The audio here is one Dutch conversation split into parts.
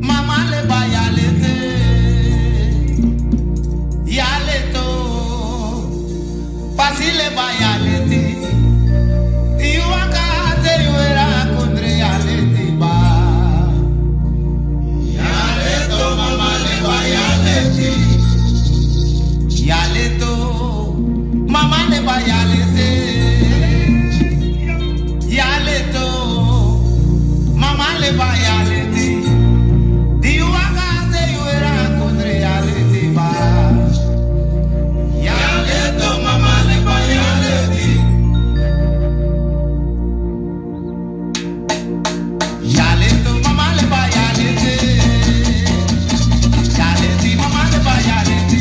mama le ba yale to, pasi le ba yale te, iwaka te yuera kundre yale te ba. Yale to mama le ba yale te, yale to, mama le ba yale te. Yale to, mama le ba yale te, iwaka te yuera kundre yale te ba. Yale to, mama le ba yale te. Yale to, mama le ba yale te. Yale te, mama le ba yale te,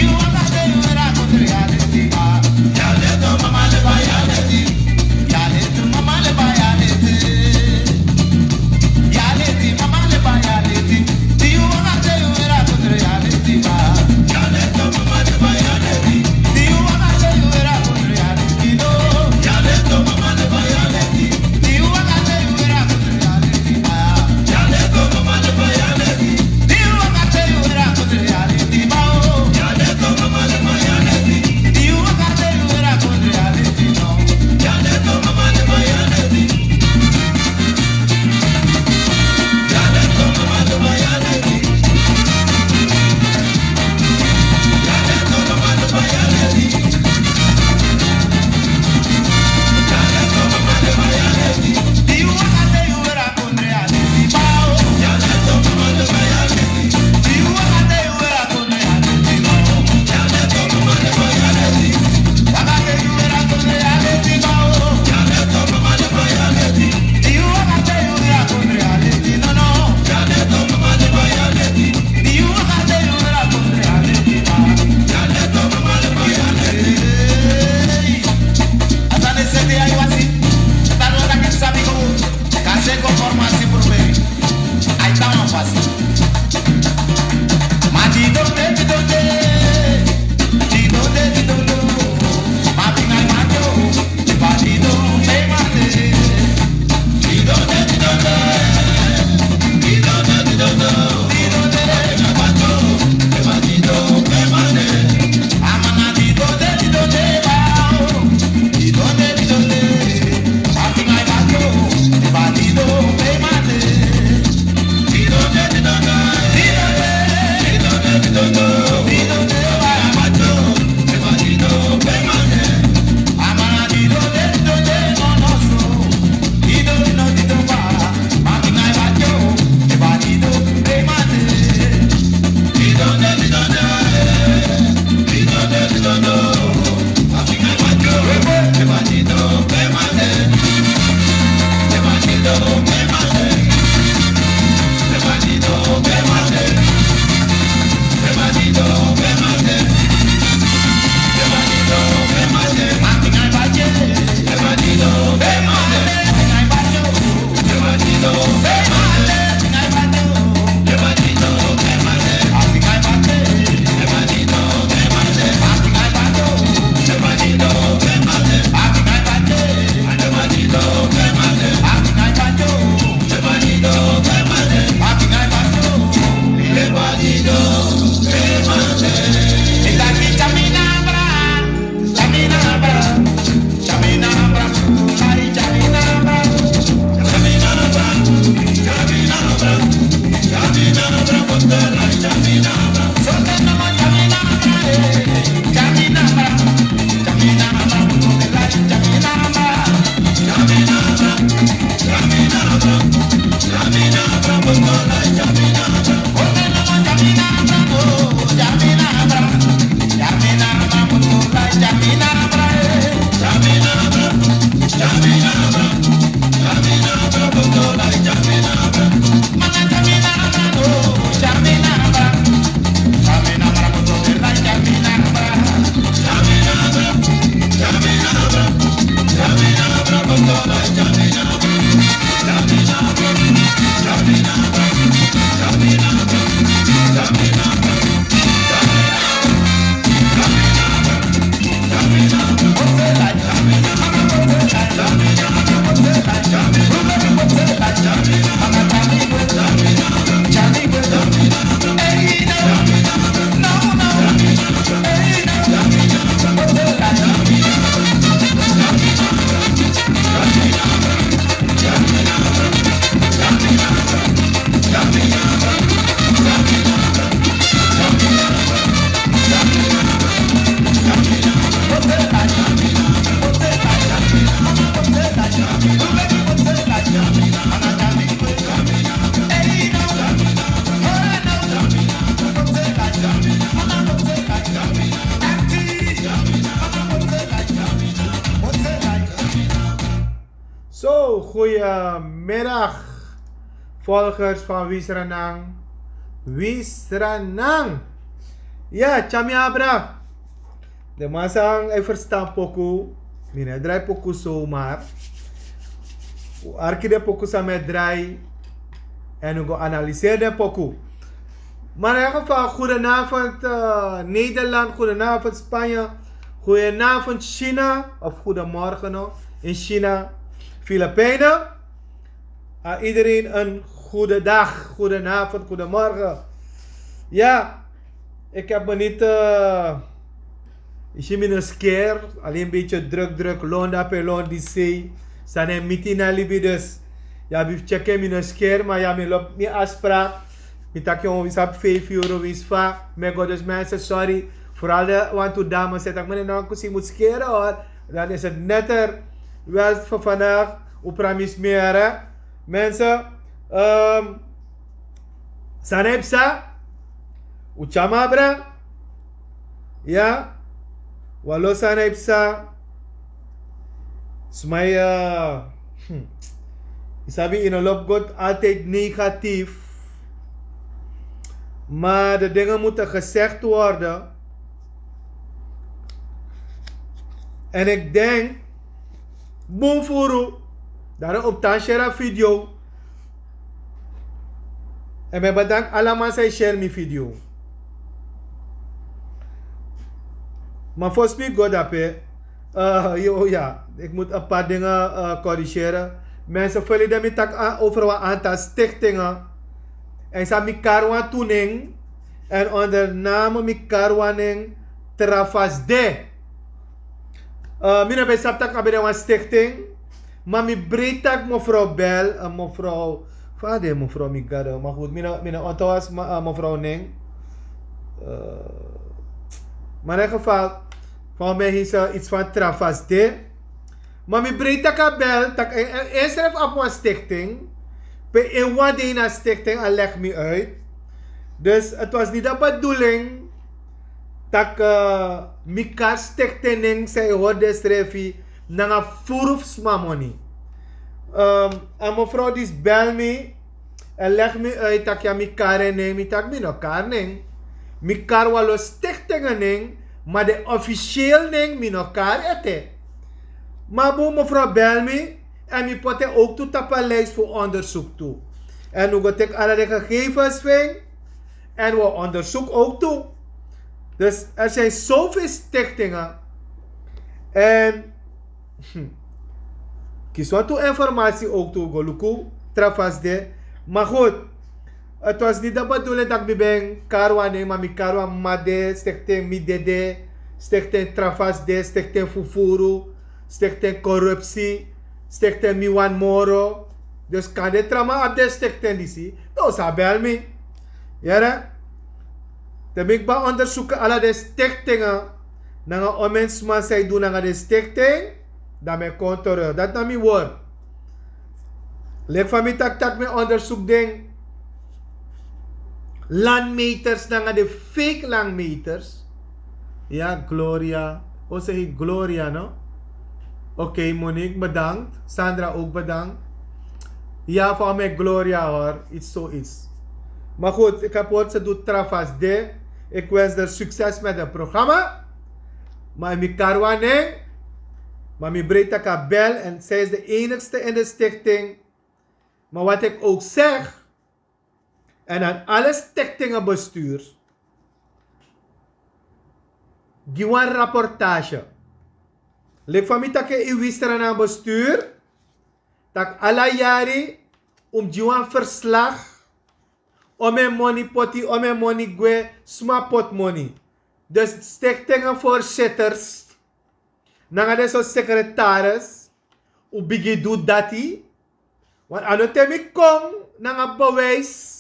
iwaka te yuera kundre yale te ba. Yale to, mama le ba yale te. Yale to, mama le ba yale te. Yale te, mama le ba yale te, iwaka te yuera kundre yale te ba. Yale to, mama le ba yale te, iwaka te yuera kundre yale te no. Yale to, mama le ba yale te, iwaka te yuera kundre yale te ba. Yale to, mama le ba yale te, iwaka te yuera kundre yale te ba. Yale to, mama le ba yale te, iwaka te yuera kundre yale te no. Yale to, mama le ba yale te. Yale to, mama le ba yale te. Yale to, mama le ba yale te. Yale to, mama le ba yale te. Iwaka te yuera kundre yale te ba. Yale to, mama le ba yale te. Iwaka te yuera kundre yale te no. Yale to, mama le ba yale te. Waka te yuera kundre yale te ba. Yale to, mama le ba yale te. Iwaka te yuera kundre yale te no no. Yale to, mama le ba yale te. Iwaka te yuera kundre yale te ba. Yale to, mama le ba yale te. Asane sete ay wasi. Taro da que sabe como. Case conforme así por ver. Aí tá uma fácil. Mas de donde, de donde? De donde, de donde? Mas vem aí, mato. De batido, bem mate. De donde, de donde? De donde, de donde? De donde? Vem aí, mato. De batido, bem mate. Amana de donde, de donde? De donde, de donde? Mas vem aí, mato. De batido, bem mate. De donde, de donde? De donde? De donde, de donde? De donde? Vai, mato. De batido, bem mate. Amana de donde, no nosso. De donde, no de donde? Mas vem aí, mato. De batido, bem mate. De donde, de donde? De donde, de donde? Mas vem aí, mato. De batido, bem mate. De batido, bem mate. De batido, bem mate. De batido, bem mate. De batido, bem mate. Mas vem aí, mato. De batido, bem mate. Vem aí, mato. De batido, bem mate. Vem aí, mato. De batido, bem mate. Mas vem aí, mato. De batido, bem mate. Mas vem aí, mato. De batido, bem mate. Mas vem aí, mato. De batido, bem mate. Mas vem aí, mato. De batido, bem mate. Mas vem aí, mato. De batido, bem mate. E daqui caminabra, caminabra, caminabra, ai caminabra, caminabra, caminabra, caminabra, botella, caminabra, soltanto ma caminabra, caminabra, caminabra, botella, caminabra, caminabra, caminabra, caminabra, botella, caminabra, soltanto ma caminabra, oh, caminabra, caminabra, botella, caminabra, caminabra, caminabra, caminabra, botella, caminabra, ma caminabra, oh, caminabra. Goedemiddag, volgers van Sranan. Sranan. Ja, Chami Abra. De masang ay verstaan poku. Mine draai poku zomaar. Arki de poku sa me draai. En we gaan analyseren de poku. Maar in ieder geval, goedenavond Nederland, goedenavond Spanje, goedenavond China, of goedemorgen nog in China, Filipijnen. Iedereen een goede dag, goedenavond, goedemorgen. Ja, ik heb me niet, ik zie me een scare, alleen een beetje druk, londa per lond die zee. Zijn een meeting naar Libië dus. Ja, we checken me een scare, maar ja, me loopt niet afspraak. Ik dacht, jongen, we zijn 5 euro, we zijn met God, dus mensen, sorry. Vooral de want dames, zeg ik, meneer, nou, ik moet scheren hoor. Dan is het netter. Wel voor vandaag, op pramis meer, hè. Mensen, sanepsa, uchamabra, ja, walo sanepsa, smai, isabi in een loop God altijd negatief. Maar de dingen moeten gezegd worden. En ik denk, boem furu, daarom op share video. En mij bedankt allemaal zij share mijn video. Maar volgens mij God heb ja, ik moet een paar dingen corrigeren. Mensen vullen de tak over wat aantal stichtingen. En sa mi karwa tuning en onder naam mi karwaning Trafasde. Mina bij saptak abere wan stichting. Maar mi breedtak mevrouw Bel, mevrouw vader mevrouw mi gade. Maar goed, mina ontwas mevrouw Ning. Maar in ieder geval, van mij is iets van Trafasde. Maar mi breedtak Bel, tak eerst even op een stichting. In wat die stichting al leg me uit. Dus het was niet de bedoeling dat mika stichting zij hoorde schrijven naar een voorufsmamoni. En mevrouw die bel me en leg me uit dat je mika neem, ik tak me no kar neem. Mika walo stichtingen neem, maar de officieel neem me no kar ete. Maar bo mevrouw bel me. En we moeten ook toe tappen lijst voor onderzoek toe. En we gaan alle de gegevens vinden. En we onderzoeken ook toe. Dus er zijn zoveel stichtingen. En kies wat toe informatie ook toe. Goluku, Trafasde. Maar goed. Het was niet de bedoeling dat ik ben Karwa neem. Maar ik Karwa Made, stichting Midede. Stichting Trafasde, stichting Fufuru. Stichting Corruptie. Stichting Miwan Moro. Dus kan dit trama op de stichting die zie. Nou, ze bel me. Ja, dan ik ba onderzoeken alle de stichtingen. Dan gaan we mensen zij doen naar de stichting. Dan ben ik controleur. Dat is mijn woord. Leg van mij tak met onderzoek ding. Landmeters naar de fake landmeters. Ja, Gloria. Hoe zeg je Gloria, no? Oké, Monique, bedankt. Sandra ook bedankt. Ja, van mij Gloria hoor. Iets zoiets. Maar goed, ik heb gehoord ze doet Trafasde. Ik wens er succes met het programma. Maar ik karwane. Maar ik breed bel. En zij is de enigste in de stichting. Maar wat ik ook zeg. En aan alle stichtingenbestuur. Die een rapportage. Lek van mij dat je wisten aan bestuur. Dat alle jaren om die verslag. Om een money potty, om een money gwe, small pot money. Dus stichtingen voorzitters. Dan de zo secretaris. Hoe bigi doet dat hij. Want aan het time kom, dan een bewijs.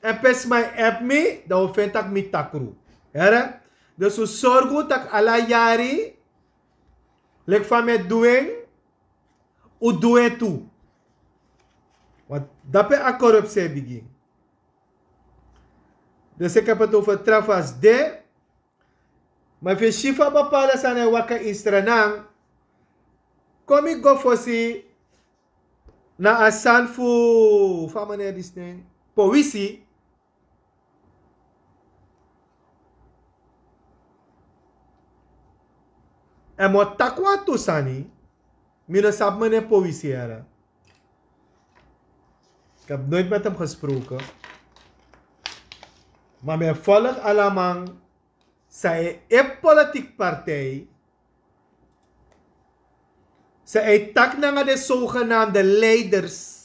En pes mij app me, dan vind ik me takru. Ja? Dus we zorgen dat alle jaren. Lek van mij doen. Hoe doe je toe? Want dat is een corruptie begin. Dus ik heb het over Trafasde. Maar als je Shifa bepalen zijn wakker in Sranan, kom ik go voor si na asan fu van meneer Disney poëzie en mo takwa tu sani mina sab meneer poëzie era. Ik heb nooit met hem gesproken, maar men volgt allemaal zijn politiek partij. Zij tak naar de zogenaamde leiders.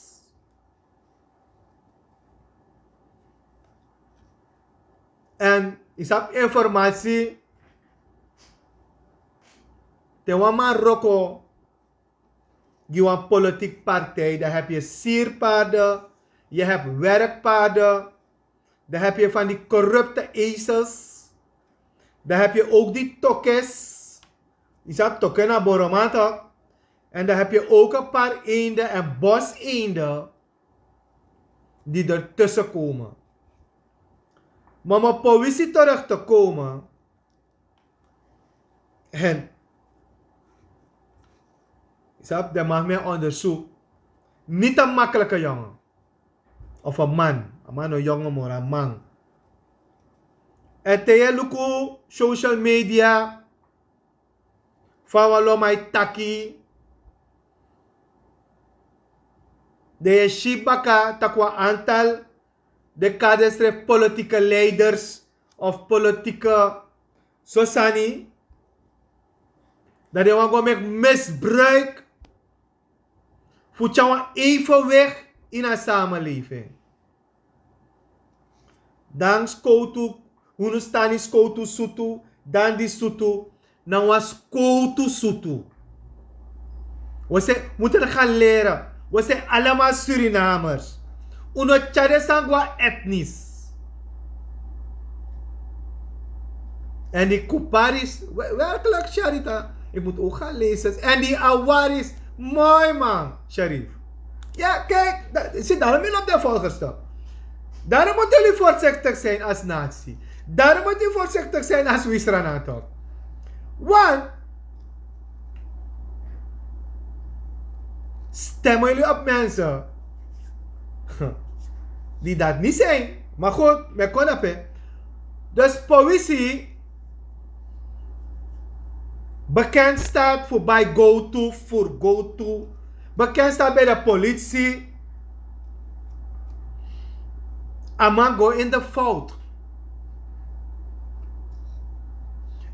En is heb informatie. Te Marokko. Je hebt een politiek partij. Daar heb je sierpaarden. Je hebt werkpaarden. Dan heb je van die corrupte ezels. Dan heb je ook die tokkes. Is dat tokken naar Boromata. En dan heb je ook een paar eenden en boseenden die ertussen komen. Maar om op politie terug te komen. En dat mag men onderzoek. Niet een makkelijke jongen. Of een man. Een man of jongen, maar een man. En tegen luku social media. Van walo mai taki. De Shibaka takwa aantal de kadestre politieke leiders of politieke sosani dat de wango met misbruik voor jou evenwicht in een samenleving. Dan skoutu, hunu stani skoutu sutu, dan die sutu, dan was skoutu sutu. We moeten gaan leren. We zijn allemaal Surinamers. Uno chade sangwa etnisch. En die Kuparis, werkelijk Sharita, ik moet ook gaan lezen. En die Awaris, mooi man, Sharif. Ja, kijk, zit daarom in op de volgestap. Daarom moeten jullie voorzichtig zijn als natie. Daarom moet je voorzichtig zijn als Sranan toch. Want stemmen jullie op mensen die dat niet zijn. Maar goed, we kunnen het. Dus politie bekend staat voor bij go-to, voor go-to. Bekend staat bij de politie. Amango in de fout.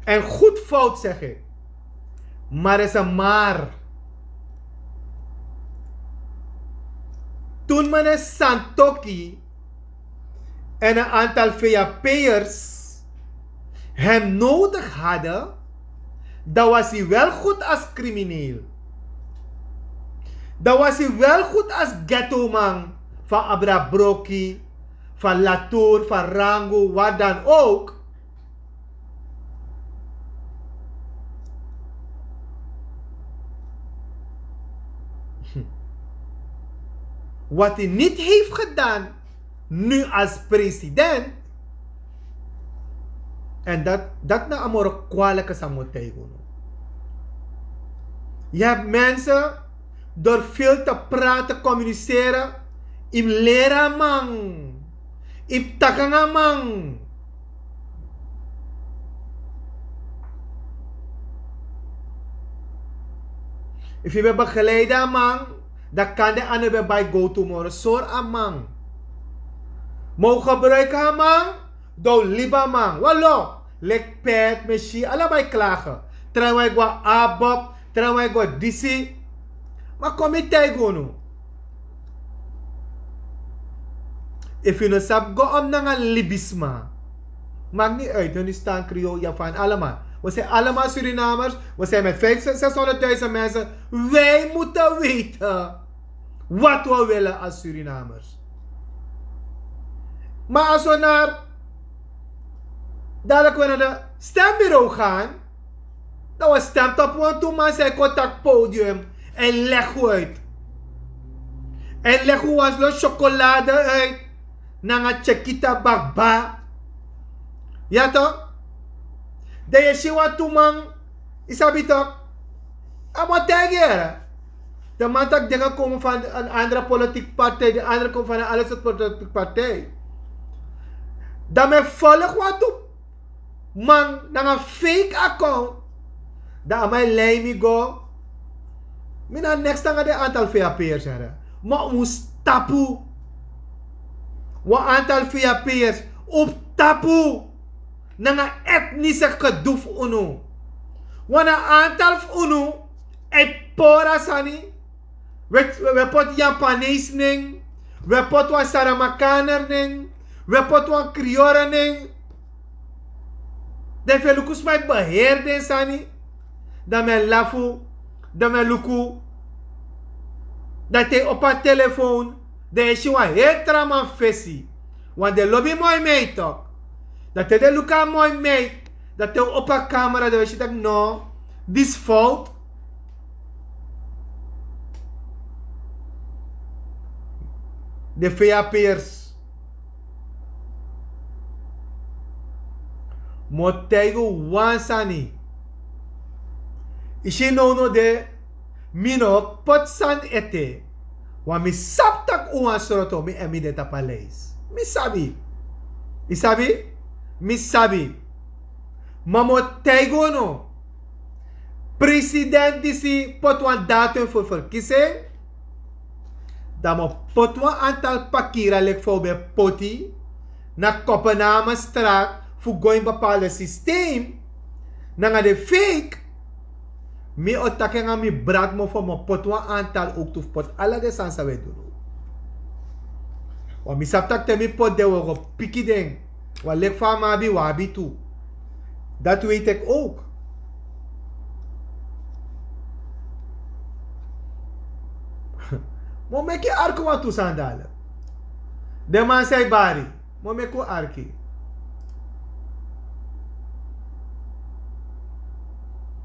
En goed fout zeg ik. Maar is een maar. Toen meneer Santoki en een aantal VAP'ers hem nodig hadden, dan was hij wel goed als crimineel. Dan was hij wel goed als ghetto-man van Abra Broki, van Latour, van Rango, wat dan ook. Wat hij niet heeft gedaan, nu als president. En dat na amore kwalijke samotego. Je hebt mensen, door veel te praten, communiceren, im leren man, im takanga man. If je bent begeleider man, dan kan de ander bij go tomorrow. Soor aan man. Mogen gebruiken man, door liba man. Wallo, lek pet, meshi, allebei klagen. Trouwens ik wa abop, trouwens ik wa disi. Maar kom je tegen nu. If je nou sap go om naar een libisma. Maakt niet uit, hun staan Creole, Javaan, allemaal. We zijn allemaal Surinamers. We zijn met 600.000 mensen. Wij moeten weten wat we willen als Surinamers. Maar als we dadelijk naar de stembureau gaan, dan we stemt op een toe man zijn contactpodium en leg uit. En leg ons lo chocolade uit. Nanga chekita bagba. Ja toch? De je ziet wat toe man. Isabi toch? Amo tegere. De man dat dingen komen van een andere politieke partij, de andere komen van een andere soort politieke partij. Dat men volg wat op. Man, naar een fake account. Dat aan mij lei me go. Mina next time de aantal VAP'ers hebben. Maar ons tapu. Wat aantal VAP'ers op tapu. Naar een etnische gedoef uno. Want een aantal uno. E pora sani. We pot Japanees ning. We pot wat Saramakaner ning. We pot wat Kriora ning. De velukus mij beheerden sani. Dat men lafu. Dat men luku. Dat hij op een telefoon. Dat is een heel trauma fesi. Want de lobby mooi mee toch. Dat hij de luka mooi mee. Dat hij op een camera. Dat je denkt no. This fault. De VAP'ers. Motego wansani. Ishi no de mino potsan ete. Wa mi saptak uwan soroto mi emi de tapaleis. Mi sabi. Isabi? Mi sabi. Mamotego no. President disi potwan datum voor verkiezing. Dat mo potwa aantal pakira lek voor be poti na Kopenhagen straat voor goeie bepaalde systeem na de fake mi otake nga mi brad mo voor mo potwa aantal ook tof pot alla de sansa we doen. Wa mi saptak te mi pot de wo piki ding wa lek fa ma bi wabi toe. Dat weet ik ook. Mo meki arko wa tu sandala. De man say bari. Mo meku arki.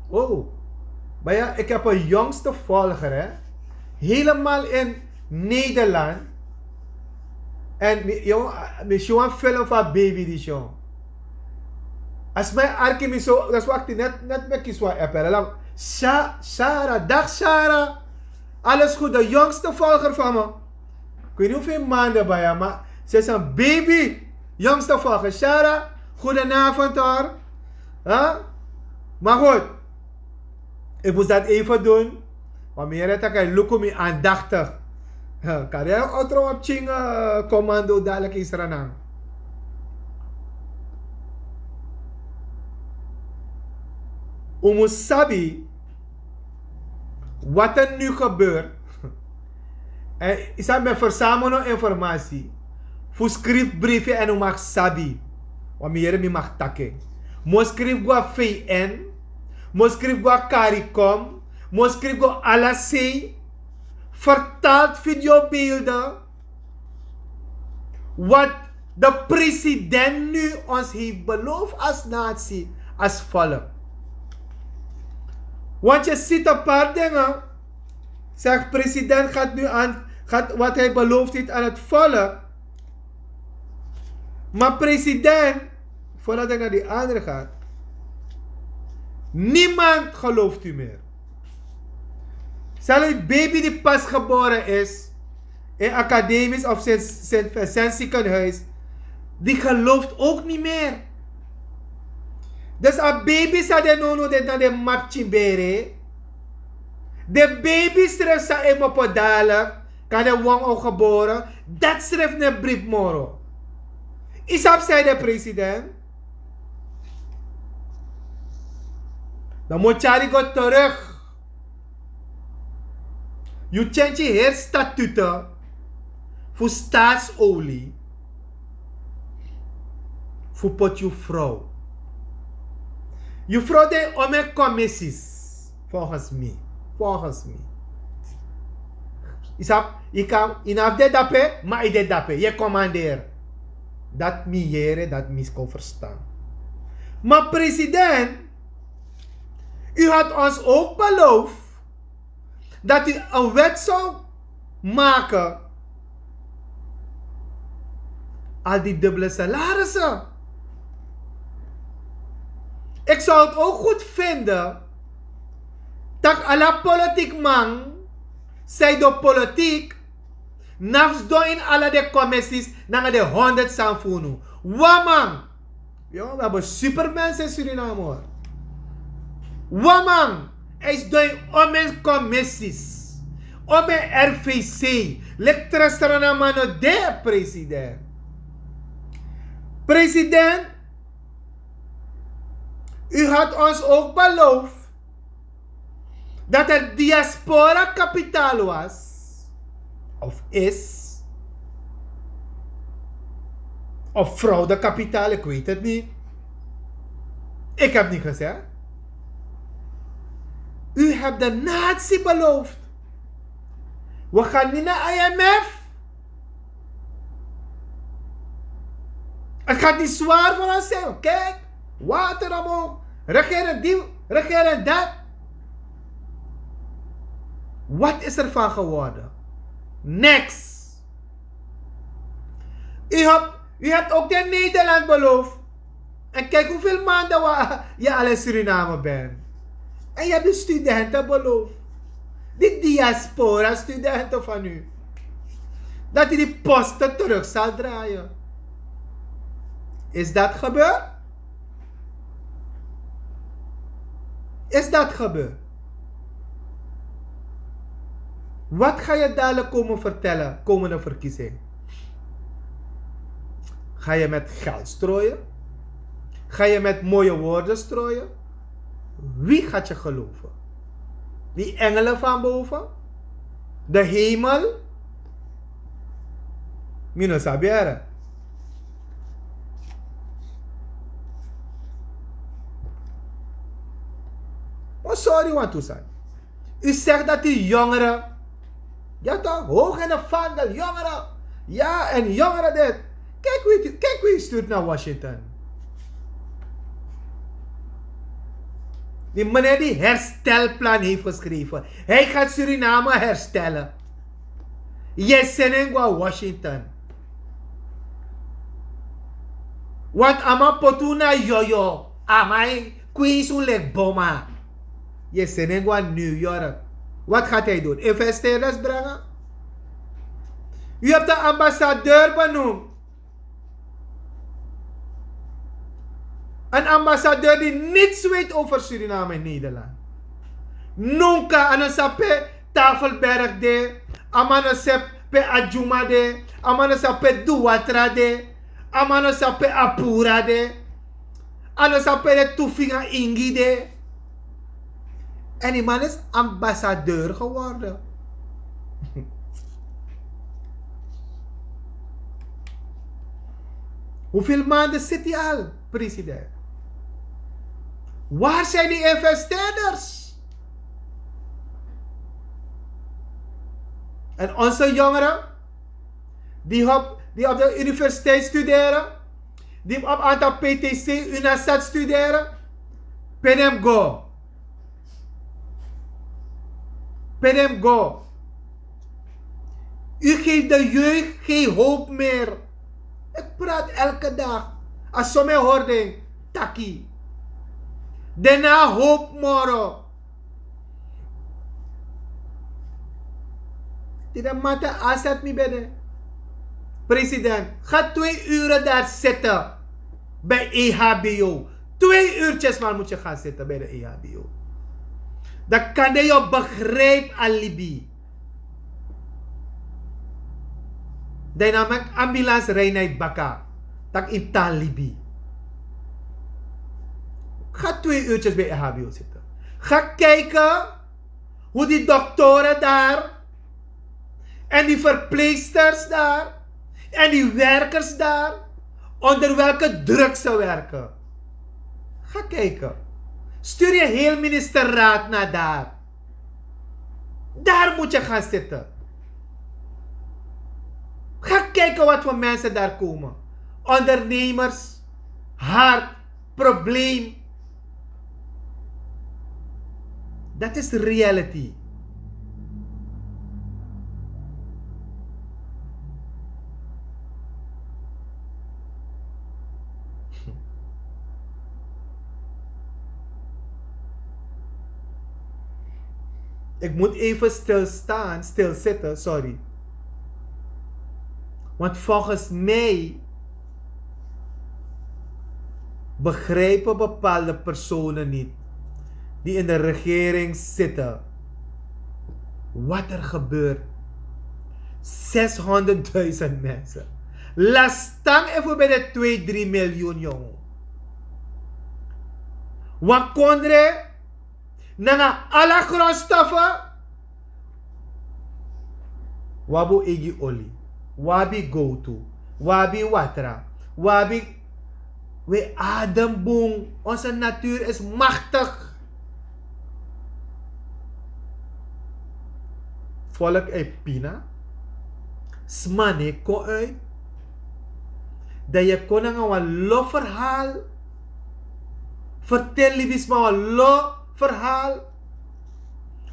Oh. Baya, ik heb een jongste volger, hè. Helemaal in Nederland. En misschien een film van baby die show. Als mijn arki me zo, dat is wat ik net met kies wat appellen. Shara, dag Shara. Alles goed, de jongste volger van me. Ik weet niet hoeveel maanden bij haar, maar ze is een baby. Jongste volger. Shara, goedenavond hoor. Huh? Maar goed. Ik moest dat even doen. Want meer dat ik look me aandachtig. Kan je ook outro op ching commando dadelijk in Sranan. Sabi. Wat er nu gebeurt, is dat met verzamelen informatie. Voor schriftbrieven en mag sabi. Want meer mag takken. Mo schrijf go VN, mo schrijf go CARICOM, mo schrijf go ALAC, vertaald videobeelden. Wat de president nu ons heeft beloofd als natie, als volk. Want je ziet een paar dingen. Zegt president gaat nu gaat wat hij beloofd heeft aan het volk. Maar president, voordat ik naar die andere gaat. Niemand gelooft u meer. Zelfs een baby die pas geboren is. In academisch of zijn ziekenhuis. Die gelooft ook niet meer. Dus a baby sa de nono de na de mapchimbere. De baby stref sa emo podala. Kan de wong ook geboren. Dat stref ne brief moro. Isap zei de president. Dan moet Charlie go terug. Je change je statuten. Voor staatsolie. Voor pot je vrouw. Je vrouw de ome commissies. Volgens mij. Volgens mij. Isap, je kan inaf de dape, maar je de dape. Je commandeer. Dat mi jere, dat mis kon verstaan. Maar president, u had ons ook beloofd dat u een wet zou maken. Al die dubbele salarissen. Ik zou het ook goed vinden dat alle politiek man zij de politiek, nafs do in alle de commissies, naar de 100 sanfunu. Waman! Jongen, we hebben supermensen in Suriname hoor. Waman! Is doing omen commissies. Omen RVC. Lectra Sranan mano de president. President, u had ons ook beloofd dat er diaspora kapitaal was, of is, of fraudekapitaal, ik weet het niet. Ik heb niet gezegd. U hebt de natie beloofd. We gaan niet naar IMF. Het gaat niet zwaar voor ons zijn. Kijk, water omhoog. Regeren die, regeren dat. Wat is er van geworden? Next. U hebt ook de Nederland beloofd. En kijk hoeveel maanden je al in Suriname bent. En je hebt de studenten beloofd. Die diaspora studenten van u. Dat die posten terug zal draaien. Is dat gebeurd? Is dat gebeurd? Wat ga je dadelijk komen vertellen, komende verkiezing? Ga je met geld strooien? Ga je met mooie woorden strooien? Wie gaat je geloven? Die engelen van boven? De hemel? Mino sabiere. Oh, sorry, want to say. U zegt dat die jongeren, ja toch, hoog in de vaandel, jongeren, ja, en jongeren dit. Kijk wie u stuurt naar Washington. Die meneer die herstelplan heeft geschreven. Hij gaat Suriname herstellen. Yesenengwa Washington. Want ama potuna yoyo. Amai kwisu lek boma. Yesenengwa New York. Wat gaat hij doen? Investeerders brengen? U hebt de ambassadeur benoemd. Een ambassadeur die niets weet over Suriname en Nederland. Nunca anasape Tafelberg de, amanasape Adjuma de, amanasape Duwatra de, amanasape Apura de, anasape de Tufinga Ingi de. En die man is ambassadeur geworden. Hoeveel maanden zit hij al, president? Waar zijn die investeerders? En onze jongeren, die op de universiteit studeren, die op een aantal PTC, UNASAT studeren, pedem go. Pedem go. U geeft de jeugd geen hoop meer. Ik praat elke dag. Als je mij hoort, taki. Daarna hoop morgen. Tidak mata asat mi bede. President, ga 2 uren daar zitten. Bij EHBO. 2 uurtjes maar moet je gaan zitten bij de EHBO. Dan kan je begrijpen alibi. Dynamic ambulance reinheid baka. Tak in talibi. Ga 2 uurtjes bij EHBO zitten. Ga kijken hoe die doktoren daar en die verpleegsters daar en die werkers daar onder welke druk ze werken. Ga kijken. Stuur je heel ministerraad naar daar. Daar moet je gaan zitten. Ga kijken wat voor mensen daar komen. Ondernemers, hart, probleem. Dat is reality. Ik moet even stilzitten, sorry. Want volgens mij begrijpen bepaalde personen niet die in de regering zitten wat er gebeurt. 600.000 mensen. Laat staan even bij de 2-3 miljoen, jongen. Want kondre, na alle grondstoffen, wabu igi olie, wabi go to, wabi watra, wabi. We ademboom. Onze natuur is machtig. Volk uit Pina. Smane ko uit. Dat je kon een lo verhaal. Vertel liefjes maar een lo verhaal.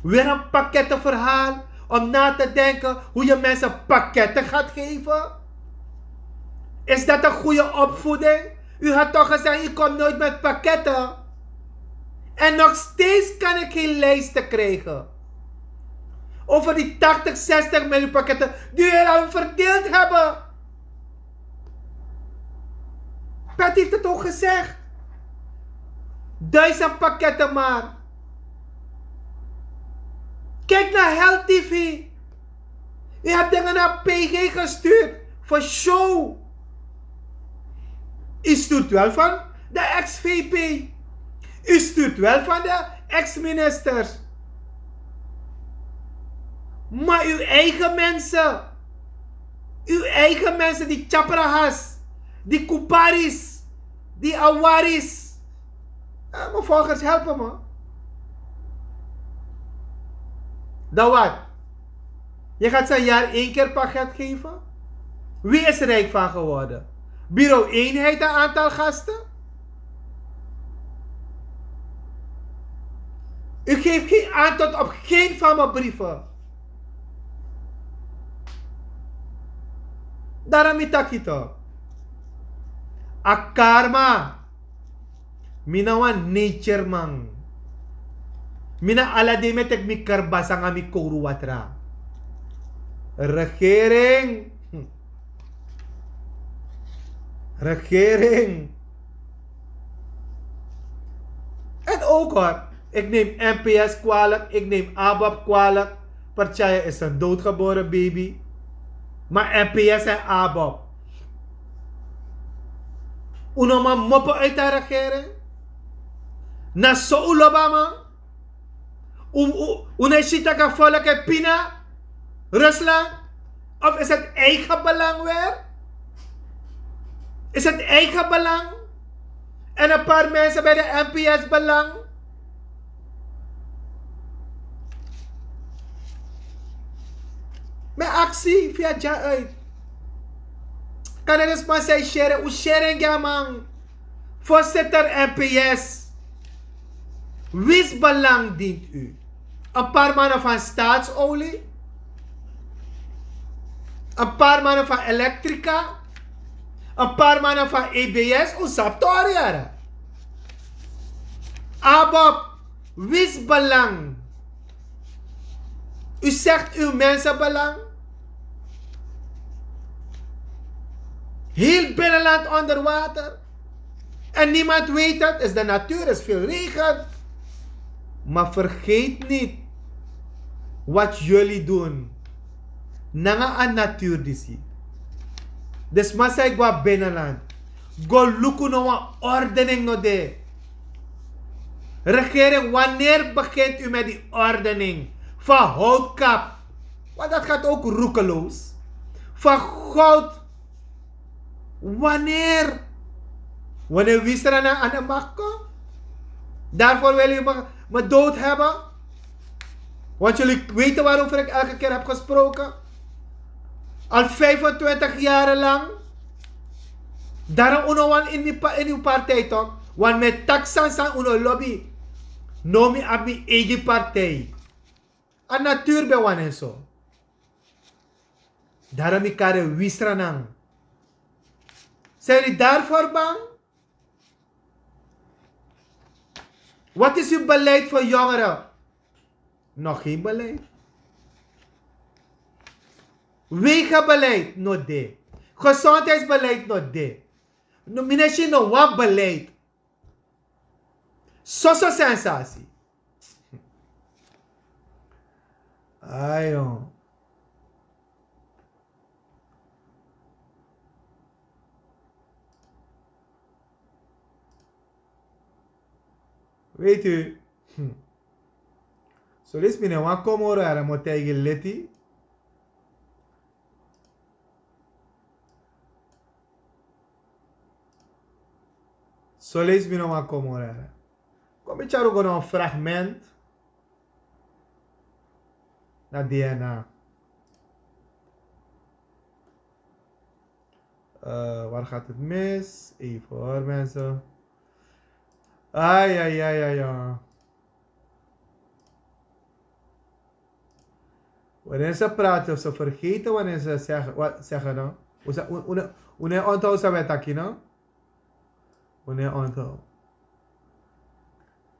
Weer een pakkettenverhaal. Om na te denken hoe je mensen pakketten gaat geven. Is dat een goede opvoeding? U had toch gezegd, je komt nooit met pakketten. En nog steeds kan ik geen lijsten krijgen. Over die 80, 60 miljoen pakketten die we al verdeeld hebben. Pat heeft het ook gezegd. 1000 pakketten maar. Kijk naar Health TV. U hebt dingen naar PG gestuurd. Voor show. U stuurt wel van de ex-VP. U stuurt wel van de ex-ministers. Maar uw eigen mensen. Uw eigen mensen, die chaprahas. Die kuparis. Die awaris. Mijn volgers helpen me. Dan wat? Je gaat ze een jaar 1 keer pakket geven? Wie is er rijk van geworden? Bureau eenheid een aantal gasten? U geeft geen antwoord op geen van mijn brieven. Daarom itakito. A karma. Mina wan nature man. Mina alade metek mi karbasanga mi koru watra. Regering. Regering. En ook hoor. Ik neem NPS kwalijk. Ik neem ABAP kwalijk. Partij is een doodgeboren baby. Maar NPS en ABAP. Uno maar moppen uit de regering. Na zo ulobama. Una shita ka volk Pina. Rusland. Of is het eigen belang weer? Is het eigen belang? En een paar mensen bij de NPS belang? Met actie via ja uit. Kan er eens maar zeggen, share, hoe share ja man? Voorzitter NPS. Wie's belang dient u? Een paar mannen van staatsolie? Een paar mannen van elektrica? Een paar mannen van EBS? Hoe saptoriëren? ABAP, wie's belang? U zegt uw mensenbelang? Heel binnenland onder water. En niemand weet het. Is de natuur, is veel regen. Maar vergeet niet wat jullie doen. Nanga aan natuur disi. Dus masai gwa binnenland. Go luku no een ordening no de. Regering, wanneer begint u met die ordening? Van houtkap. Want dat gaat ook roekeloos. Van goud. Wanneer? Wanneer wie Sranan aan de macht komt? Daarvoor wil je me dood hebben? Want jullie weten waarover ik elke keer heb gesproken? Al 25 jaar lang. Daarom uno wan in uw partij toch? Want met taxan san uno lobby. Nomi ab mi eigen partij. A natuur be wan en zo. Daarom ik kare wisranang. Zijn jullie daarvoor bang? Wat is uw beleid voor jongeren? Nog geen beleid. Wegenbeleid, no de. Gezondheidsbeleid, no de. No, misschien no wat beleid. Zo sensatie. Ayo. Weet u. So this mean one komoro ara mo tegi leti. So lees me one komoro ara. Kom ik charo een fragment naar DNA. Waar gaat het mis? Even hoor mensen. Ai, ai, ai, ai, ai. Wanneer ze praten of ze vergeten wanneer ze zeggen, wat zeggen dan? Wanneer onthoud ze met takkie, no? Wanneer onthoud.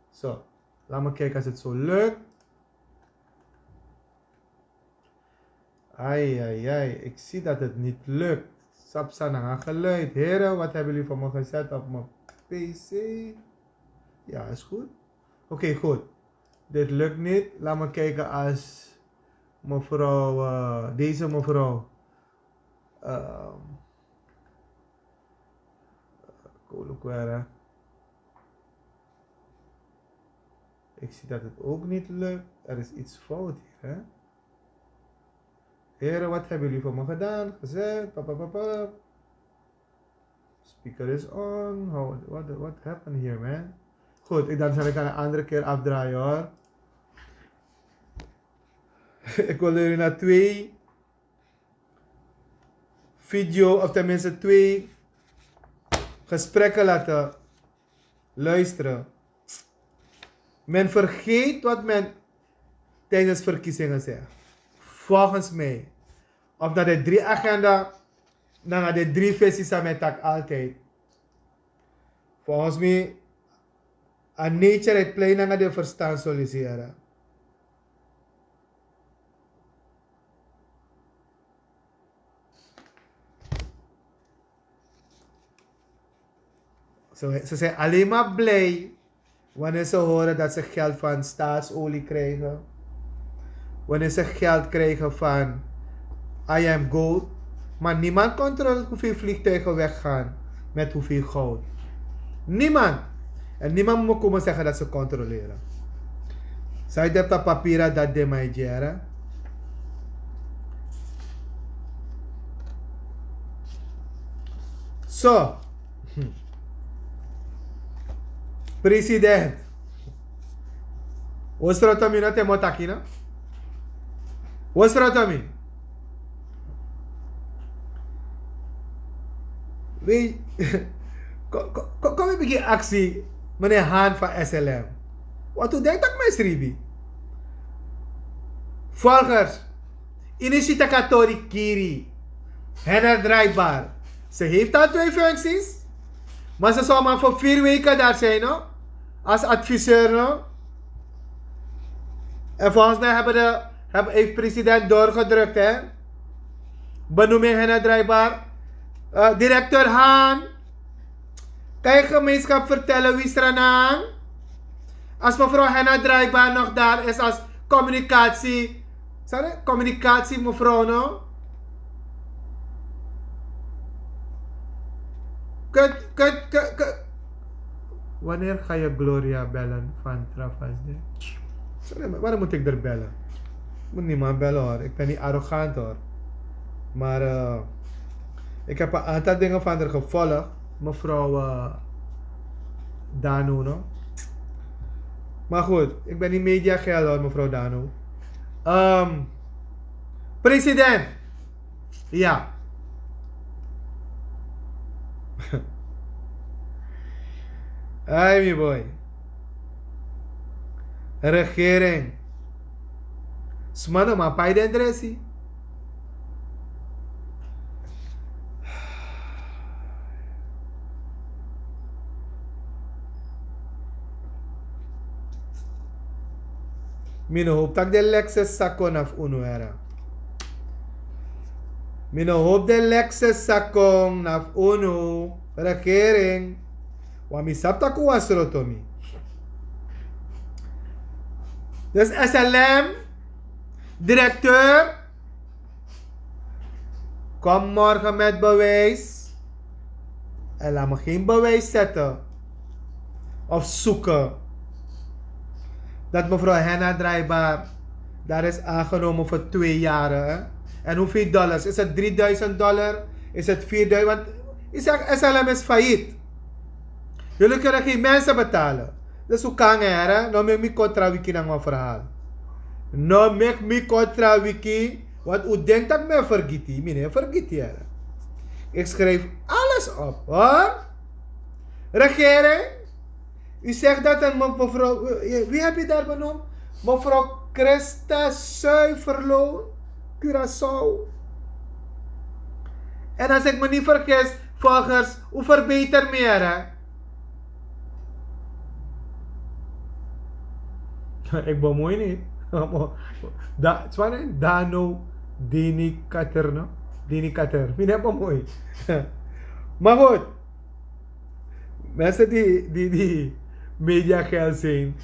Zo, laat me kijken als het zo lukt. Ai, ai, ai, ik zie dat het niet lukt. Sapsan aan geluid. Heren, wat hebben jullie voor me gezet op mijn PC? Ja, is goed. Oké, goed. Dit lukt niet. Laat me kijken als mevrouw, deze mevrouw. Kolokwera. Ik zie dat het ook niet lukt. Er is iets fout hier, hè? Heren, wat hebben jullie voor me gedaan? Gezet. Papapapa. Speaker is on. What happened here, man? Goed, dan zal ik aan een andere keer afdraaien, hoor. Ik wil jullie naar 2 video, of tenminste 2 gesprekken laten luisteren. Men vergeet wat men tijdens verkiezingen zegt. Volgens mij. Of naar de 3 agenda, naar de 3 versies aan mijn tak altijd. Volgens mij, aan nature het plein naar de verstand solliciteren. Ze zijn alleen maar blij wanneer ze horen dat ze geld van staatsolie krijgen. Wanneer ze geld krijgen van I am gold. Maar niemand controleert hoeveel vliegtuigen weggaan met hoeveel goud. Niemand. En niemand moet komen zeggen dat ze controleren. Zij hebt dat papier dat de mij jaren. Zo. President. What's wrong with me? Not emo takina. What's wrong with me? Weet kom een beetje actie, meneer Haan van SLM. Wat u denkt dat mij schrijven? Volgers, initiatikatori Kiri, herdraaibaar. Ze heeft al 2 functies, maar ze zou maar voor 4 weken daar zijn, no? Als adviseur, no? En volgens mij heeft president doorgedrukt, hè? Benoeming herdraaibaar. Directeur Haan, kan je gemeenschap vertellen wie Sranan? Als mevrouw Henna Draaibaar nog daar is als communicatie mevrouw, no? Wanneer ga je Gloria bellen van Travasde? Sorry, maar waarom moet ik er bellen? Ik moet niemand bellen, hoor. Ik ben niet arrogant, hoor. Maar ik heb een aantal dingen van haar gevolgd, mevrouw Dano, no? Maar goed, ik ben niet media geld, hoor, mevrouw Dano. President. Ja. Hi, my boy. Regering. Smano, maar pa je adressie? Mino hoop dat de Lexus sakon af unuera. Mino hoop de Lexus sakon af unu regering. Want mi sapta kuwasrotomi. Dus SLM, directeur, kom morgen met bewijs. En laat me geen bewijs zetten. Of zoeken. Dat mevrouw Henna Draaibaar, daar is aangenomen voor 2 jaar. Hè? En hoeveel dollars? Is het $3.000? Is het 4.000? Want ik zeg, SLM is failliet. Jullie kunnen geen mensen betalen. Dus hoe kan er? Hè? Nou make me contra wiki naar mijn verhaal. Nou make me contra wiki. Want u denkt dat ik me vergiet? Meneer, vergiet je. Ik schreef alles op, hoor. Regering. U zegt dat een mevrouw... Wie heb je daar benoemd? Mevrouw Christa Zuiverloon. Curaçao. En als ik me niet vergis, volgens, hoe verbeter meer, hè? Ik bemoei niet. Dano Dini Kater, no? Dini Kater. Ik ben bemoei. Maar goed. Mensen die media geld zijn.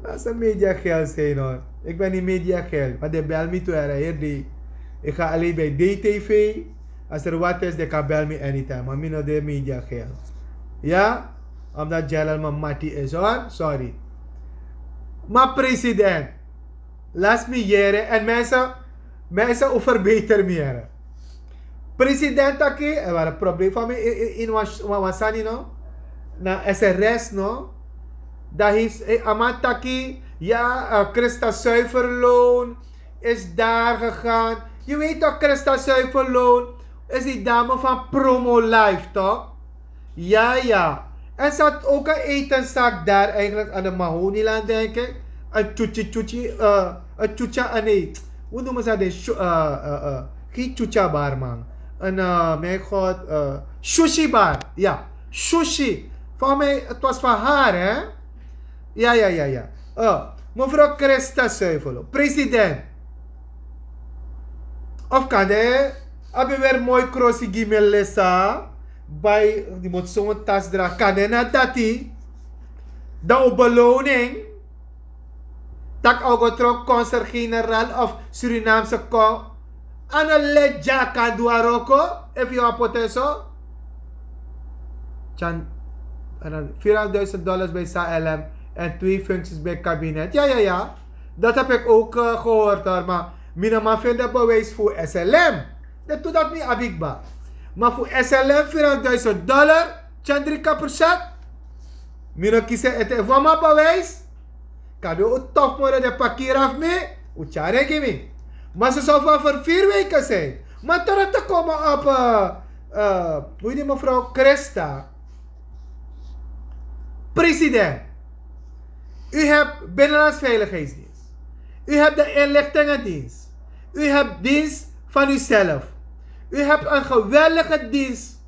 Mensen media geld zijn, hoor. Ik ben niet media geld. Maar de bel me toe hier. Ik ga alleen bij DTV. Als er wat is, dan kan bel me anytime. Maar ik ben de media geld. Ja? Omdat Jalal mijn mattie is, hoor. Sorry. Maar president, laat me jaren en mensen overbeter me. President taki, er was een probleem van me in Wasani, no? Na SRS, no? Dat heeft Amataki, ja, Christa Zuiverloon is daar gegaan. Je weet toch, Christa Zuiverloon is die dame van Promo Life, toch? Ja, ja. En ze had ook een etenzaak daar eigenlijk aan de Mahoniland, denk ik. Een chucha, nee. Hoe noemen ze dat? Geen chucha bar, man. Mijn god, sushi bar. Ja, sushi. Voor mij, het was van haar, hè? Ja. Mevrouw Christa Zuivelo, president. Of kan hij? Hebben we weer mooi crossie gimelessa? Bij die moet zo'n tas dragen. Kan hij na dat hij? De beloning. Dat ook een consul-generaal of Surinaamse kon. En een leja kan doen ook. If you want potential. $4.000 bij SLM en 2 functies bij het kabinet. Ja. Dat heb ik ook gehoord, hoor. Maar mijn vindt dat bewijs voor SLM. Dat doet dat niet abikba. Maar voor SLM $4.000, Chandrika Persat. Mijn kiezen het even van mijn bewijs. Kan je ook tof worden de pakier af mee? Uchare kimi. Maar ze zou van voor 4 weken zijn. Maar terug te komen op, hoe heet die mevrouw Christa. President. U hebt Binnenlands Veiligheidsdienst. U hebt de inlichtingendienst. U hebt dienst van uzelf. U hebt een geweldige dienst.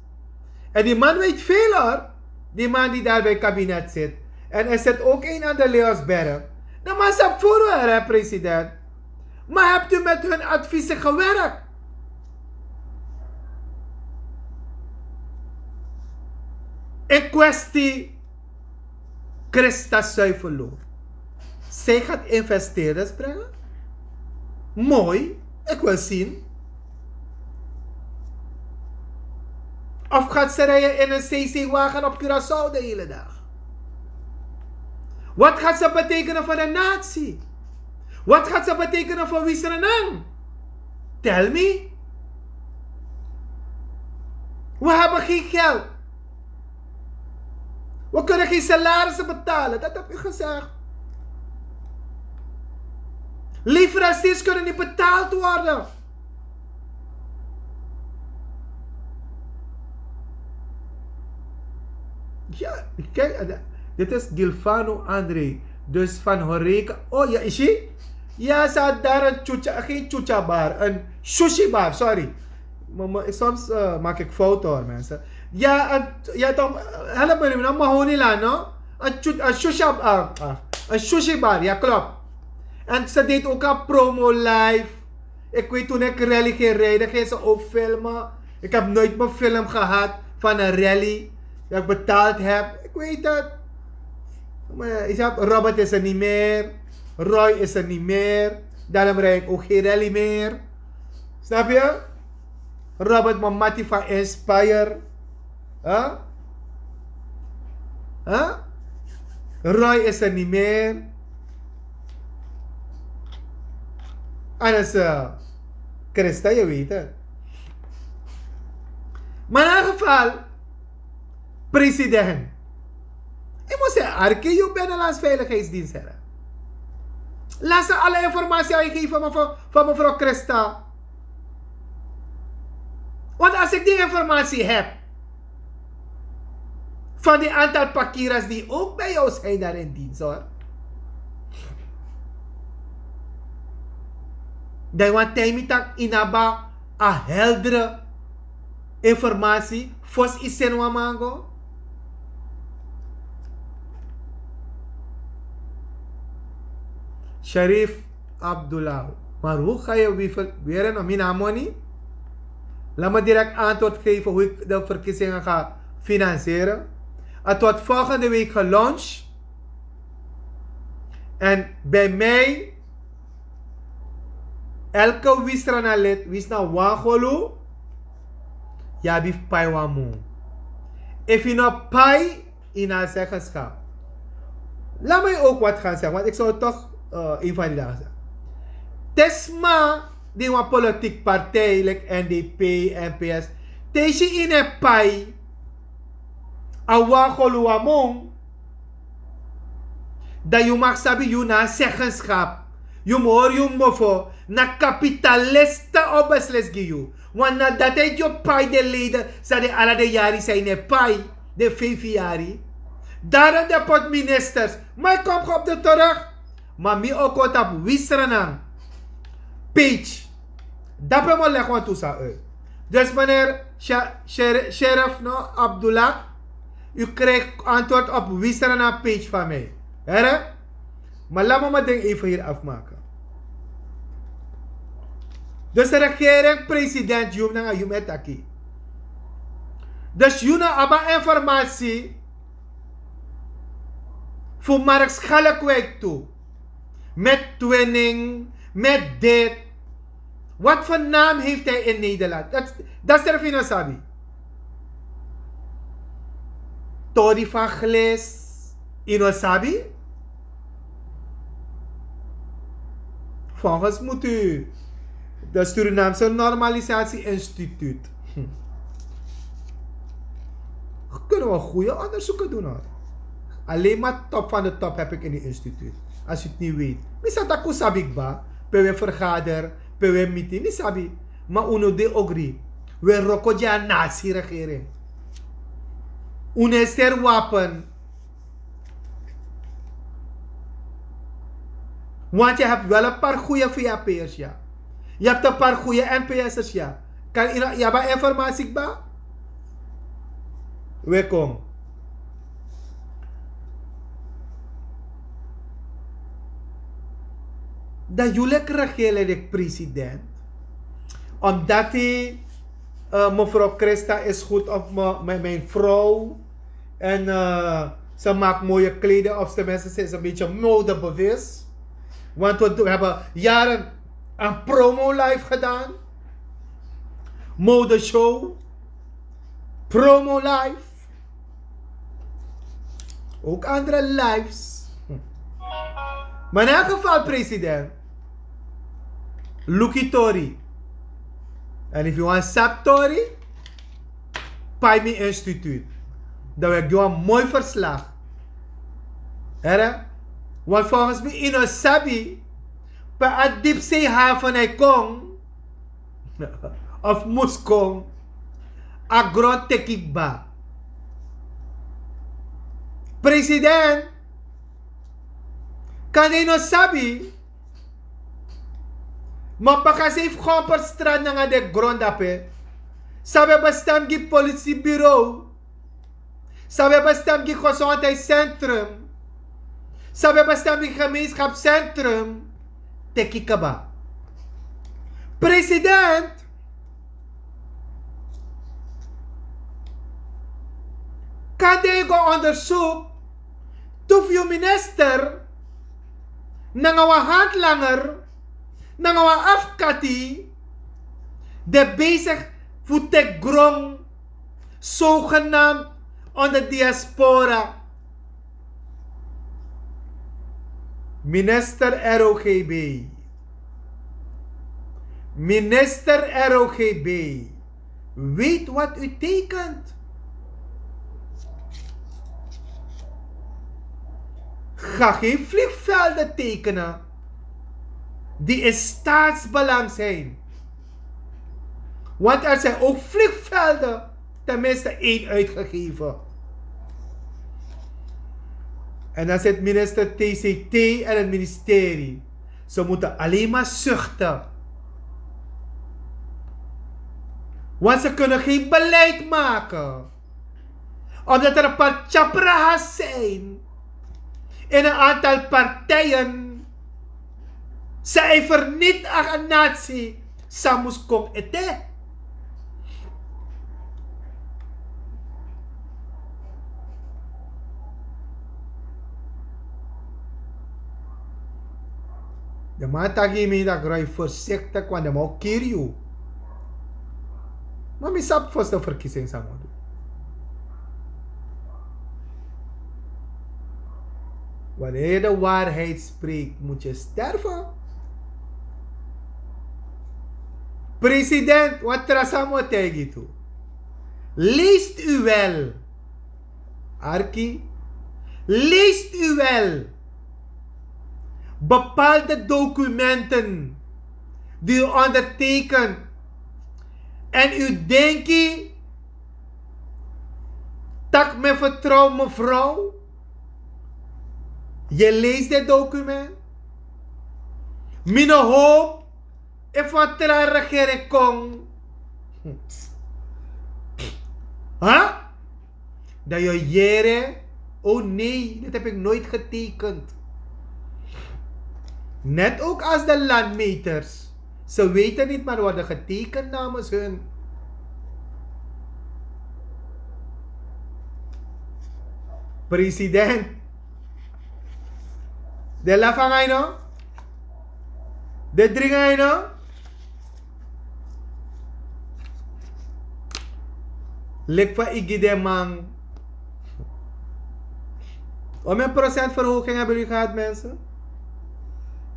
En die man weet veel, hoor. Die man die daar bij het kabinet zit. En er zit ook een aan de Leeuwsberg. Nou, maar ze voor u, hè, president. Maar hebt u met hun adviezen gewerkt? In kwestie Christa Zuiverloon. Zij gaat investeerders brengen. Mooi. Ik wil zien. Of gaat ze rijden in een CC-wagen op Curaçao de hele dag? Wat gaat ze betekenen voor de natie? Wat gaat ze betekenen voor Sranan? Tell me. We hebben geen geld. We kunnen geen salarissen betalen. Dat heb je gezegd. Leveranciers kunnen niet betaald worden. Ja, kijk, dit is Gilfano André. Dus van Horeca. Oh ja, is hij? Ja, ze had daar een chucha, geen chucha bar, een sushi bar, sorry. Soms maak ik fouten, hoor, mensen. Ja, toch, help me nou, Mahoniland, no? Een sushi bar, ja, klopt. En ze deed ook aan promo live. Ik weet toen ik rally ging rijden, ging ze ook filmen. Ik heb nooit mijn film gehad van een rally dat ik betaald heb. Ik weet het. Maar je zegt, Robert is er niet meer. Roy is er niet meer. Daarom rijd ik ook geen rally meer. Snap je? Robert Mamati van Inspire. Huh? Huh? Roy is er niet meer. Anders, Christa, je weet het. Maar in ieder geval, president. Ik moet zeggen, Arke, je bent een landsveiligheidsdienst. Laat ze alle informatie aan je geven van mevrouw Christa. Want als ik die informatie heb, van die aantal pakiras die ook bij jou zijn daar in dienst hoor. Dan want hij met inaba a heldere informatie fos isen wamango. Sharif Abdullah. Maar hoe ga je weer een minamoni? Laat me direct antwoord geven hoe ik de verkiezingen ga financieren. Het wordt volgende week geluncht. En bij mij, elke Sranan lid, wist na wangolu, ja bif pai wamu. If je nou pai in haar zeggenschap. Laat mij ook wat gaan zeggen, want ik zou toch een van die dagen zeggen. Tesma, die een politiek partij, like NDP, NPS, deze in een pai, awangolu among, dat je mag sabi je na zeggenschap. Je moet je mofo na kapitalista obesles giyu. Want nadat hij je pai de leden, zou de alle de jaren zijn een pai, de 5 jaren. Daarom de potministers, maar kom op de terug. Maar mi ook wat op Sranan page. Dat ben ik leggen wat toe uit. Dus meneer Sheriff Abdullah, u krijgt antwoord op Sranan page van mij. Heren? Maar laat me maar ding even hier afmaken. Dus de regering, president, je met aki. Dus je hebben informatie voor marktschalkwijk toe. Met twinning, met dit. Wat voor naam heeft hij in Nederland? Dat is er van sabi. Tori van Gles, Inosabi. Volgens moet u de Surinaamse Normalisatie Instituut. Kunnen we goede onderzoeken doen hoor. Alleen maar top van de top heb ik in die instituut. Als je het niet weet. Misschien dat ik sabik ba. We vergader, we meeting. Niet sabi. Maar uno de ogri. We rokoja nazi regering. Uno is er wapen. Want je hebt wel een paar goede VAP'ers, ja. Je hebt een paar goede NPS'ers, ja. Kan je hebben informatie ba? Welkom. Dat jullie krijgen de president. Omdat hij, mevrouw Christa is goed op met mijn vrouw. En ze maakt mooie kleding. Of tenminste, ze is een beetje modebewust. Want we hebben jaren een promo live gedaan. Modeshow. Promo live. Ook andere lives. Maar in elk geval, president. Lucky Tori. En if you want sap Tori, Pai Mi Instituut. Dan wil ik je een mooi verslag. Want volgens mij in een sabi, pa at diepzeehaven hij kon, of moest kon, a grond tekikba. President, kan hij no sabi, maar baka ze heeft gewoon per straat naar de grond ape. Sabi bestem die politiebureau. Sabi bestem die gezondheidscentrum. Sabi bestem die gemeenschapscentrum. teki kaba. President, kan de go onderzoek hoeveel minister nangawa handlanger nangawa afkati de bezig voetek grong zogenaamd onder diaspora. Minister ROGB. Minister ROGB. Weet wat u tekent. Ga geen vliegvelden tekenen die in staatsbelang zijn. Want er zijn ook vliegvelden, tenminste één uitgegeven. En dan zit minister TCT en het ministerie. Ze moeten alleen maar zuchten. Want ze kunnen geen beleid maken. Omdat er een paar chapra's zijn. In een aantal partijen. Cijfer niet aan een natie. Samus kom ete. De man tagi me dat roi voorzichtig want de mau kiri. Maar mi sap vast de verkiezing samen doen. Wanneer je de waarheid spreekt, moet je sterven. President, wat trasamo tegen toe? Leest u wel. Arki, leest u wel. Bepaalde documenten die u ondertekent. En u denkt dat me vertrouw mevrouw. Je leest dit document. Mijn hoop is van de regering kom. Huh? Dat je jere. Oh nee, dit heb ik nooit getekend. Net ook als de landmeters. Ze weten niet maar worden getekend namens hun. President. De lafangay no? De dringay no? Lekpa igide man. Om een procentverhoging hebben jullie gehad, mensen?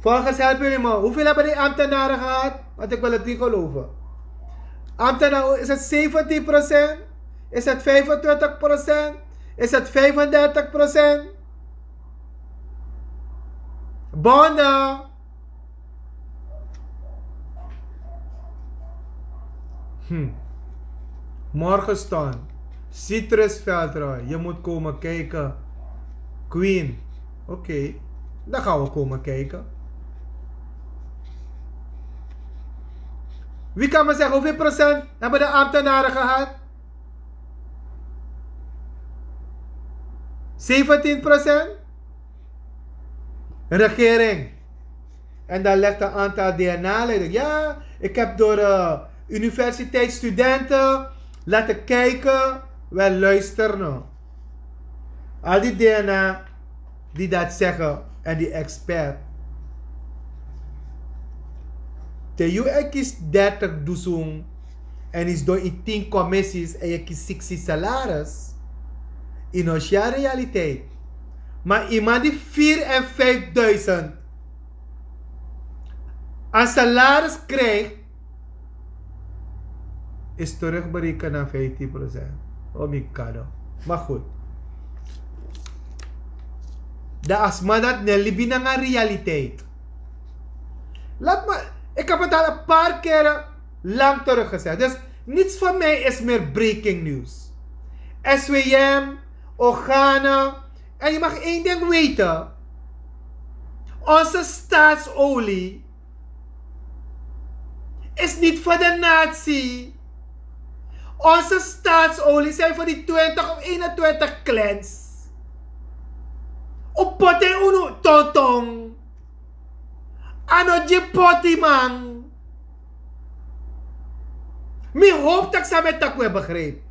Volgens helpen jullie me. Hoeveel hebben die ambtenaren gehad? Want ik wil het niet geloven. Ambtenaren, is het 17%? Is het 25%? Is het 35%? Bonden. Morgen staan. Citrus Veldroy. Je moet komen kijken. Queen. Oké. Dan gaan we komen kijken. Wie kan me zeggen hoeveel procent hebben de ambtenaren gehad? 17%? Regering. En dan legt een aantal DNA-leiders. Ja, ik heb door universiteitsstudenten laten kijken. Wel luisteren. Al die DNA die dat zeggen en die expert. Te je kiest 30 doezoen en is door in 10 commissies en je kiest 60 salaris. In onze realiteit. Maar iemand die 4.000 en 5.000 aan salaris krijgt, is terugberekend naar 15%. Oh my god. Maar goed. De asma dat nellibi na realiteit. Laat me, ik heb het al een paar keren lang terug gezegd. Dus niets van mij is meer breaking news. SWM, organen. En je mag één ding weten. Onze staatsolie is niet voor de natie. Onze staatsolie zijn voor die 20 of 21 clans. Op pote uno tontong. Ano jipoti man. Mi hoop dat ze met dat we begrepen.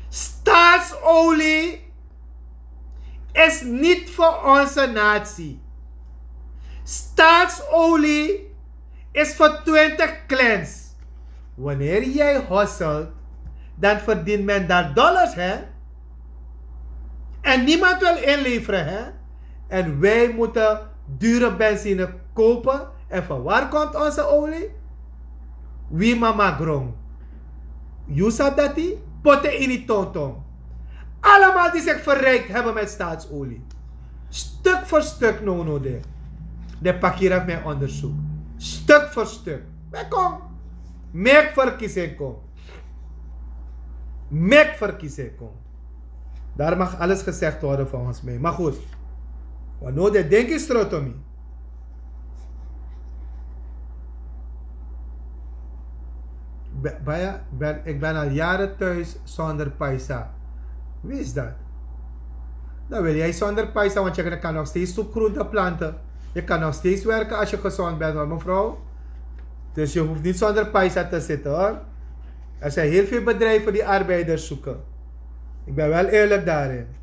Staatsolie is niet voor onze natie. Staatsolie is voor 20 clans. Wanneer jij hustelt, dan verdient men daar dollars, hè? En niemand wil inleveren, hè? En wij moeten dure benzine kopen. En van waar komt onze olie? Wie mama grong. You said dat die? Potte in die tonton. Allemaal die zich verrijkt hebben met staatsolie. Stuk voor stuk, no de. De pakier heeft mijn onderzoek. Stuk voor stuk. Maar kom. Merk verkiezing kom. Merk verkiezing kom. Daar mag alles gezegd worden volgens mij. Maar goed. Wanneer de denk is trotomi. Ik ben al jaren thuis zonder paisa. Wie is dat? Dan wil jij zonder paisa, want je kan nog steeds zoekgroenten planten. Je kan nog steeds werken als je gezond bent, hoor, mevrouw. Dus je hoeft niet zonder paisa te zitten, hoor. Er zijn heel veel bedrijven die arbeiders zoeken. Ik ben wel eerlijk daarin.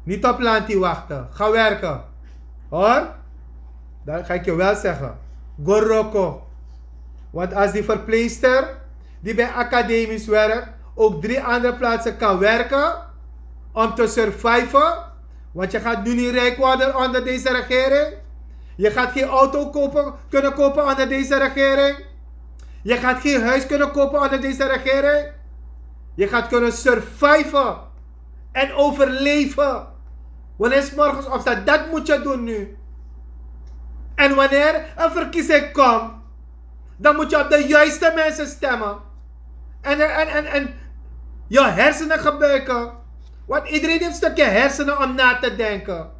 Niet op landie wachten. Ga werken. Hoor? Dat ga ik je wel zeggen. Goroko. Want als die verpleegster die bij academisch werkt ook 3 andere plaatsen kan werken om te surviven. Want je gaat nu niet rijk worden onder deze regering. Je gaat geen auto kunnen kopen onder deze regering. Je gaat geen huis kunnen kopen onder deze regering. Je gaat kunnen surviven en overleven. Wanneer is morgens opstaat, dat moet je doen nu. En wanneer een verkiezing komt, dan moet je op de juiste mensen stemmen. En je hersenen gebruiken. Want iedereen heeft een stukje hersenen om na te denken.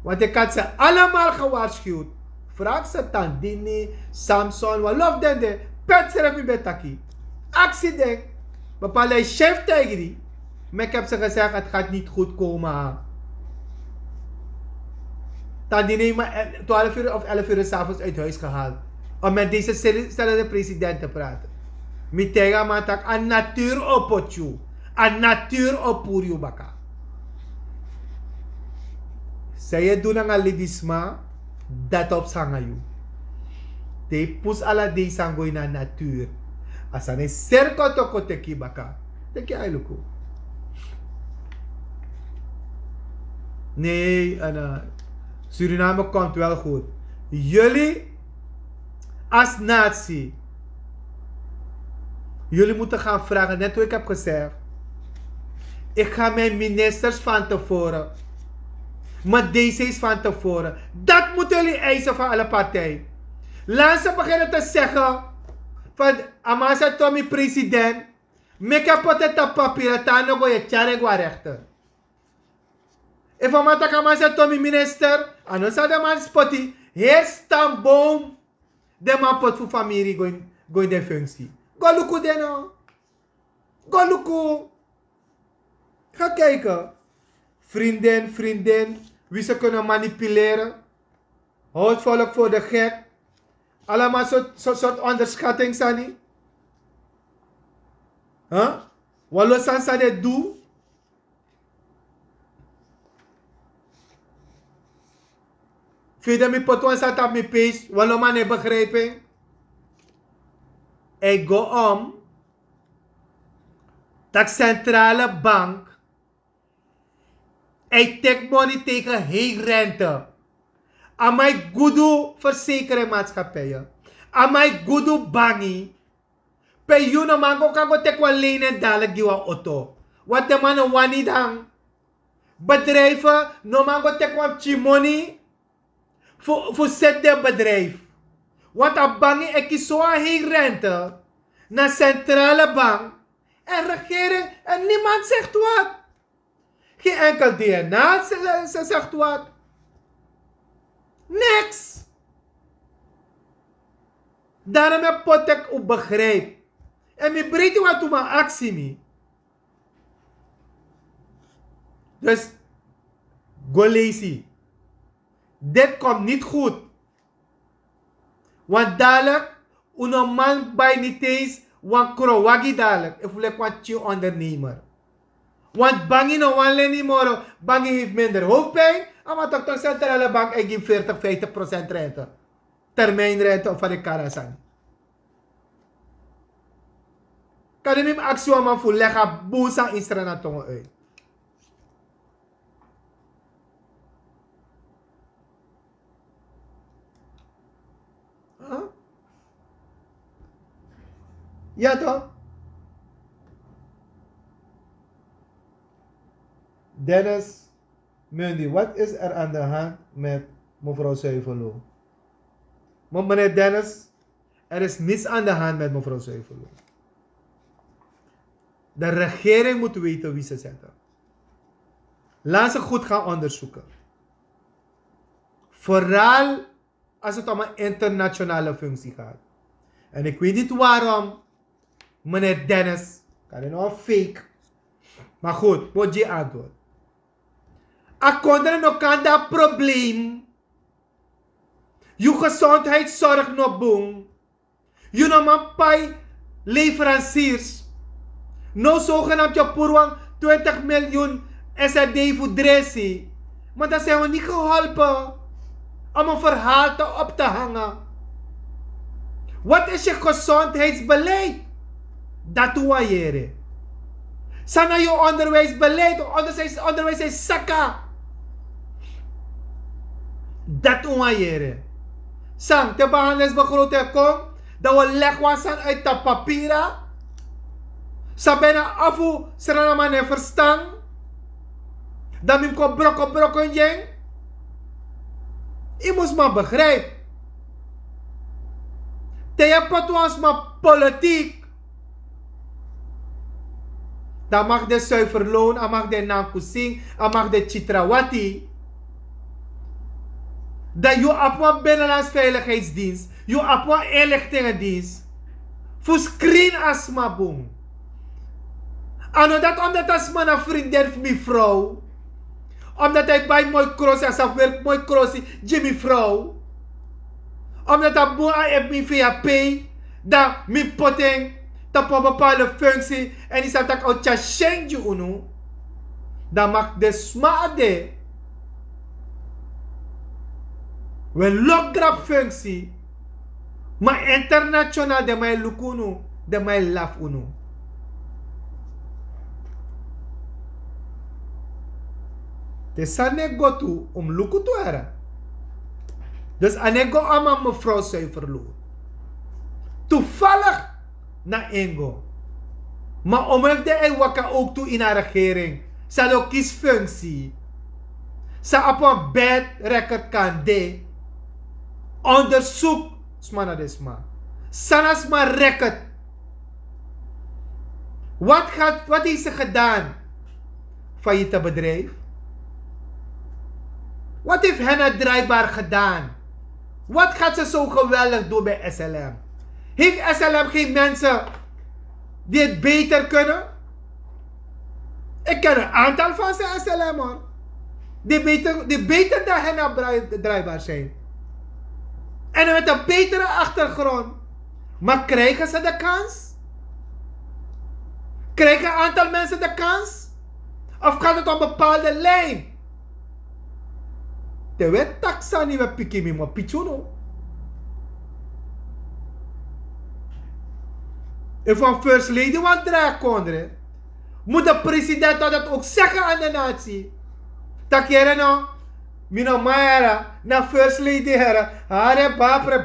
Want ik had ze allemaal gewaarschuwd. Vraag ze Tandini, Samson, wat lof den de. Pet seref mi betaki. Actie denk. Bepaalde chef tegen die. Maar ik heb ze gezegd, het gaat niet goed komen. Tandini maar 12 uur of 11 uur 's avonds uit huis gehaald. Om met deze stellende president te praten. Mitega matak an natuur opotju. An natuur opurju baka. Saya doen ang lidisma, dat op sangayu. Te pus ala de sangoy na natuur. Asane serko toko teki baka. Teki ailuko. Nee, Suriname komt wel goed. Jullie als natie. Jullie moeten gaan vragen, net hoe ik heb gezegd. Ik ga mijn ministers van tevoren. Mijn DC's van tevoren. Dat moeten jullie eisen van alle partijen. Laat ze beginnen te zeggen. Van Amasa Tommy president. Meka pote ta papieren tano go je tjare go rechter. En van Mata Amasa Tommy minister. Anosa de man spoti. Heer stamboom. De man pot voor familie go in de functie. Go luku deno. Go luku. Ga kijken. Vriendin. Wie ze kunnen manipuleren. Houd volk voor de gek. Allemaal soort onderschatting, Sani. Huh? Wallo sansa de doe. Vede mi potuan sat op mi page. Wallo man ne begrijping. Ik go om. Dat centrale bank. Ik take money tegen geen rente. Aan mijn goede verzekeringsmaatschappijen. Aan mijn goede bangi. Pe you no mango kan go take wel lenen dadelijk die auto. Wat de mannen wani dan. Bedrijven no mango take wel chimoni. Voor zet de bedrijf. Want a bangi ik is zo aan geen rente. Naar centrale bank. En regering en niemand zegt wat. Geen enkel DNA ze zegt wat. Niks. Daarom heb ik op begrijp. En mi breed wat toe mijn actie mi. Dus, go lazy. Dit komt niet goed. Want dadelijk, een man bij niet eens, want krowagi dadelijk. Ik voel wat je ondernemer. Want bangi no wan leni moro, bangi heeft minder hoofdpijn, maar toch de centrale bank geeft 40-50% rente. Termijnrente of van de karasan. Kan je niet actie om voor leggen boesa in Sranan tongen uit. Huh? Ja toch? Dennis Mundi, wat is er aan de hand met mevrouw Zuiverlo? Maar meneer Dennis, er is niets aan de hand met mevrouw Zuiverlo. De regering moet weten wie ze zetten. Laat ze goed gaan onderzoeken. Vooral als het om een internationale functie gaat. En ik weet niet waarom meneer Dennis, kan je nou fake. Maar goed, wat je antwoord. Akondre no kan dat probleem. Je gezondheidszorg no boom. Je no man pai leveranciers. No zogenaamd je purwang 20 miljoen SRD voor dressie. Maar dat zijn we niet geholpen om een verhaal op te hangen. Wat is je gezondheidsbeleid? Dat doe je. Sana je onderwijsbeleid, onderwijs is sakka. Dat doe je. Sang, de behandelingsbegroting komt, dat we leggen uit dat papieren. Sabena afu Sranan en verstaan. Dat men kon brokken jeng. Je moet maar begrijpen. Tegen patwaans maar politiek. Dan mag de Zuiverloon, dan mag de Nankusing, dan mag de Chitrawati. Dat je op Binnenlands Veiligheidsdienst, je op inlichtingendienst, voor screen asma boom. En dat omdat als man een vriendin van mijn vrouw, omdat hij bij mooi cross als hij werkt mooi cross, Jimmy vrouw, omdat hij boe heeft mijn VAP, dat mijn potting, dat op een bepaalde functie, en die zegt dat ik uit je schenje unu, dan mag de smade, we lokgrap functie, maar internationaal de mij lukunu, de mij laf unu. De sane go toe om luku te hebben. Dus anego ama mevrouw Zuiverlo. Toevallig na Engo. Maar omdat de waka ook toe in haar regering. Zal ook kiesfunctie. Sa op een bed record kan de. Onderzoek. Smana desma. Sanas maar record. Wat heeft ze gedaan? Failliete bedrijf. Wat heeft Henna draaibaar gedaan? Wat gaat ze zo geweldig doen bij SLM? Heeft SLM geen mensen die het beter kunnen? Ik ken een aantal van zijn SLM hoor. Die beter dan Henna draaibaar zijn. En met een betere achtergrond. Maar krijgen ze de kans? Krijgen een aantal mensen de kans? Of gaat het om een bepaalde lijn? De wet taxa niet met pikimi, maar pichuno. En van First Lady wat draag kondre. Moet de president dat ook zeggen aan de natie. Dat je nou, mino maera, na First Lady hera. Hare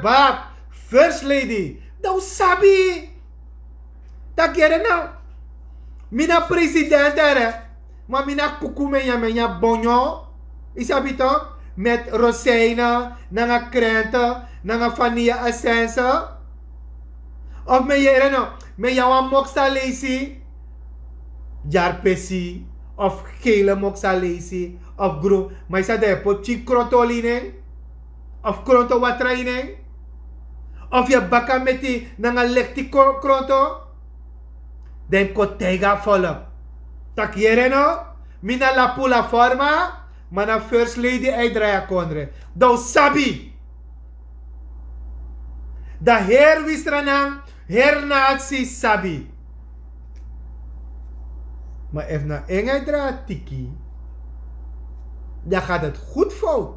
baap, First Lady. Dat sabi. Dat je nou, mina president hera. Maar mina kukume menya bonyo. Isabi toch? Met rozijnen, nanga krenten, nanga vanille essence. Of met je met jouw moxalesi, jarpesi, of gele moxalesi, of groen. Maar is dat de potje krotoline, of kronto watraine, of je bakka met die nanga lekti kronto, dan kotega volop. Tak je mina la pula forma. Maar na First Lady uitdraaien kondre. Dou sabi. Da her wie Sranan, her nazi sabi. Maar if na enge draad tiki, dan gaat het goed fout.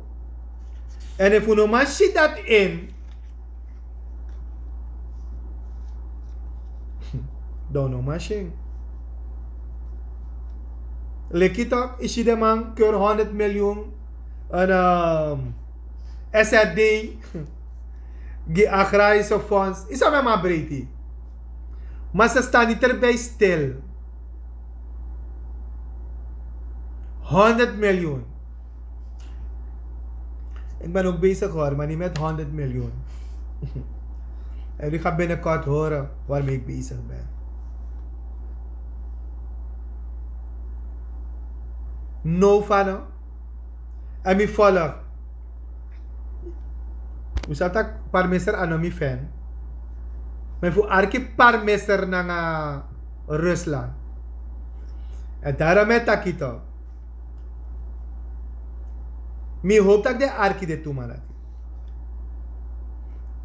En if uno man shit dat in, dan no machine. Lekitok is je de man keur 100 miljoen en SRD, die agrarische fonds, is dat maar breedte. Maar ze staan niet erbij stil. 100 miljoen. Ik ben ook bezig hoor, maar niet met 100 miljoen. En jullie gaan binnenkort horen waarmee ik bezig ben. No van en mi volg. We zaten parmeester aan mijn fan. Maar voor arke parmeester naar Rusland. En daarom met takito. Mi hoop dat de arke de toemalat.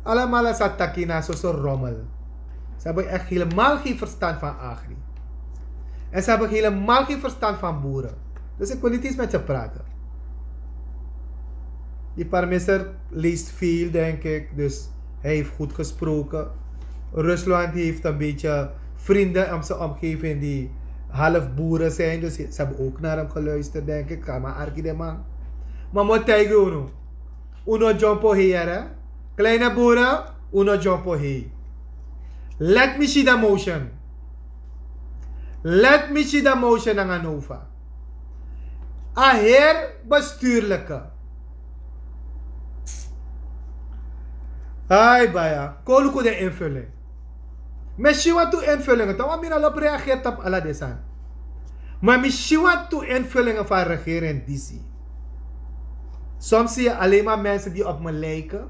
Allemaal zat takina zo'n rommel. Ze hebben echt helemaal geen verstand van agri. En ze hebben helemaal geen verstand van boeren. Dus ik wil niet eens met ze praten. Die parmeester leest veel, denk ik. Dus hij heeft goed gesproken. Rusland heeft een beetje vrienden in zijn omgeving die half boeren zijn. Dus ze hebben ook naar hem geluisterd, denk ik. Ga maar arki de man. Maar moet tegen uno. Uno jumpo hier, hè. Kleine boeren, uno jumpo hier. Let me see the motion. Let me see the motion aan Nova. A heer bestuurlijke. Ai baya, koluko de invulling. Misschien wat toe invullingen, dan moet je op reageert op alle desan. Maar misschien wat toe invullingen van regering DC. Soms zie je alleen maar mensen die op me lijken.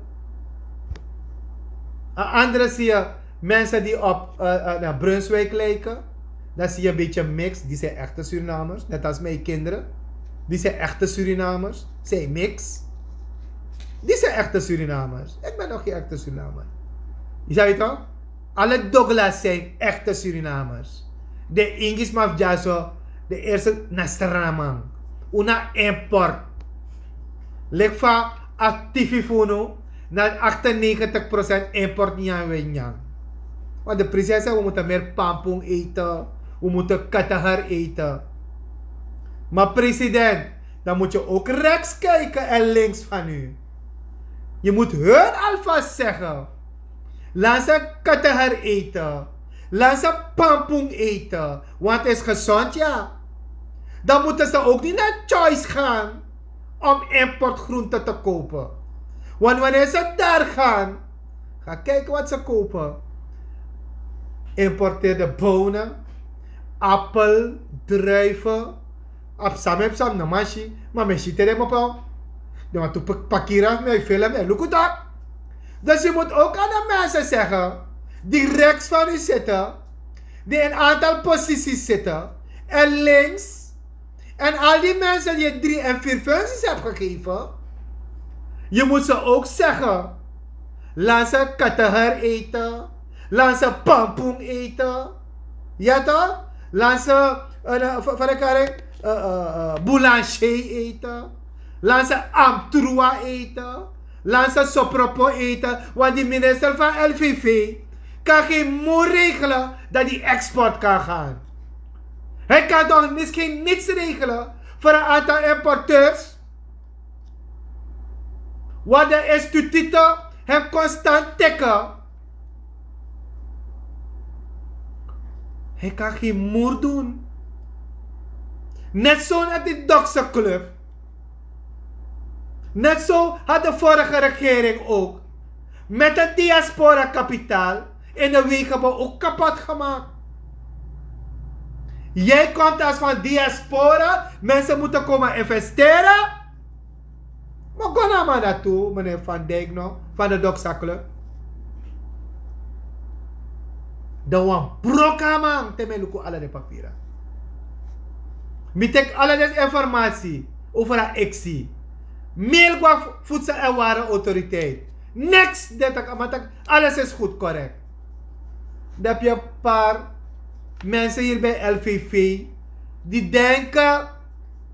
Andere zie je mensen die op naar Brunswijk lijken. Dan zie je een beetje mix, die zijn echte Surinamers, net als mijn kinderen. Die zijn echte Surinamers. Zijn mix. Die zijn echte Surinamers. Ik ben nog geen echte Surinamer. Je zei het toch? Alle Douglas zijn echte Surinamers. De Ingis Mafjaso, de eerste Nastraman. Una import. Leg van activifono naar 98% import niet aan Wenyang. Want de prijs zegt we moeten meer pampong eten. We moeten katahar eten. Maar president, dan moet je ook rechts kijken en links van u. Je moet hun alvast zeggen. Laat ze katahar eten. Laat ze pampong eten. Want het is gezond, ja. Dan moeten ze ook niet naar Choice gaan om importgroenten te kopen. Want wanneer ze daar gaan, ga kijken wat ze kopen. Importeerde bonen, appel, druiven. Apsam heb sam na mashi, maar me shitere mo pa. Dan wat tu pakira me film en look dat. Dus je moet ook aan de mensen zeggen die rechts van u zitten, die een aantal posities zitten, en links, en al die mensen die je 3 en 4 functies hebt gegeven, je moet ze ook zeggen, laat ze katahar eten, laat ze pampong eten, ja toch? Laat ze van elkaar boulanger eten. Laat ze amtrua eten. Laat ze sopropo eten. Want die minister van LVV kan geen moe regelen dat die export kan gaan. Hij kan toch misschien niets regelen voor een aantal importeurs. Want de instituten hem constant tikken. Hij kan geen moer doen. Net zo als die Dokse Club. Net zo had de vorige regering ook. Met het diaspora kapitaal in de wegen ook kapot gemaakt. Jij komt als van diaspora. Mensen moeten komen investeren. Maar ga nou maar naartoe, meneer Van Dijk nog, van de Dokse Club. Dan wan broka man, te meluku alle de papieren. Mitek alle deze informatie over de actie. Mail qua voedsel- en warenautoriteit. Next, alles is goed, correct. Dan heb je een paar mensen hier bij LVV die denken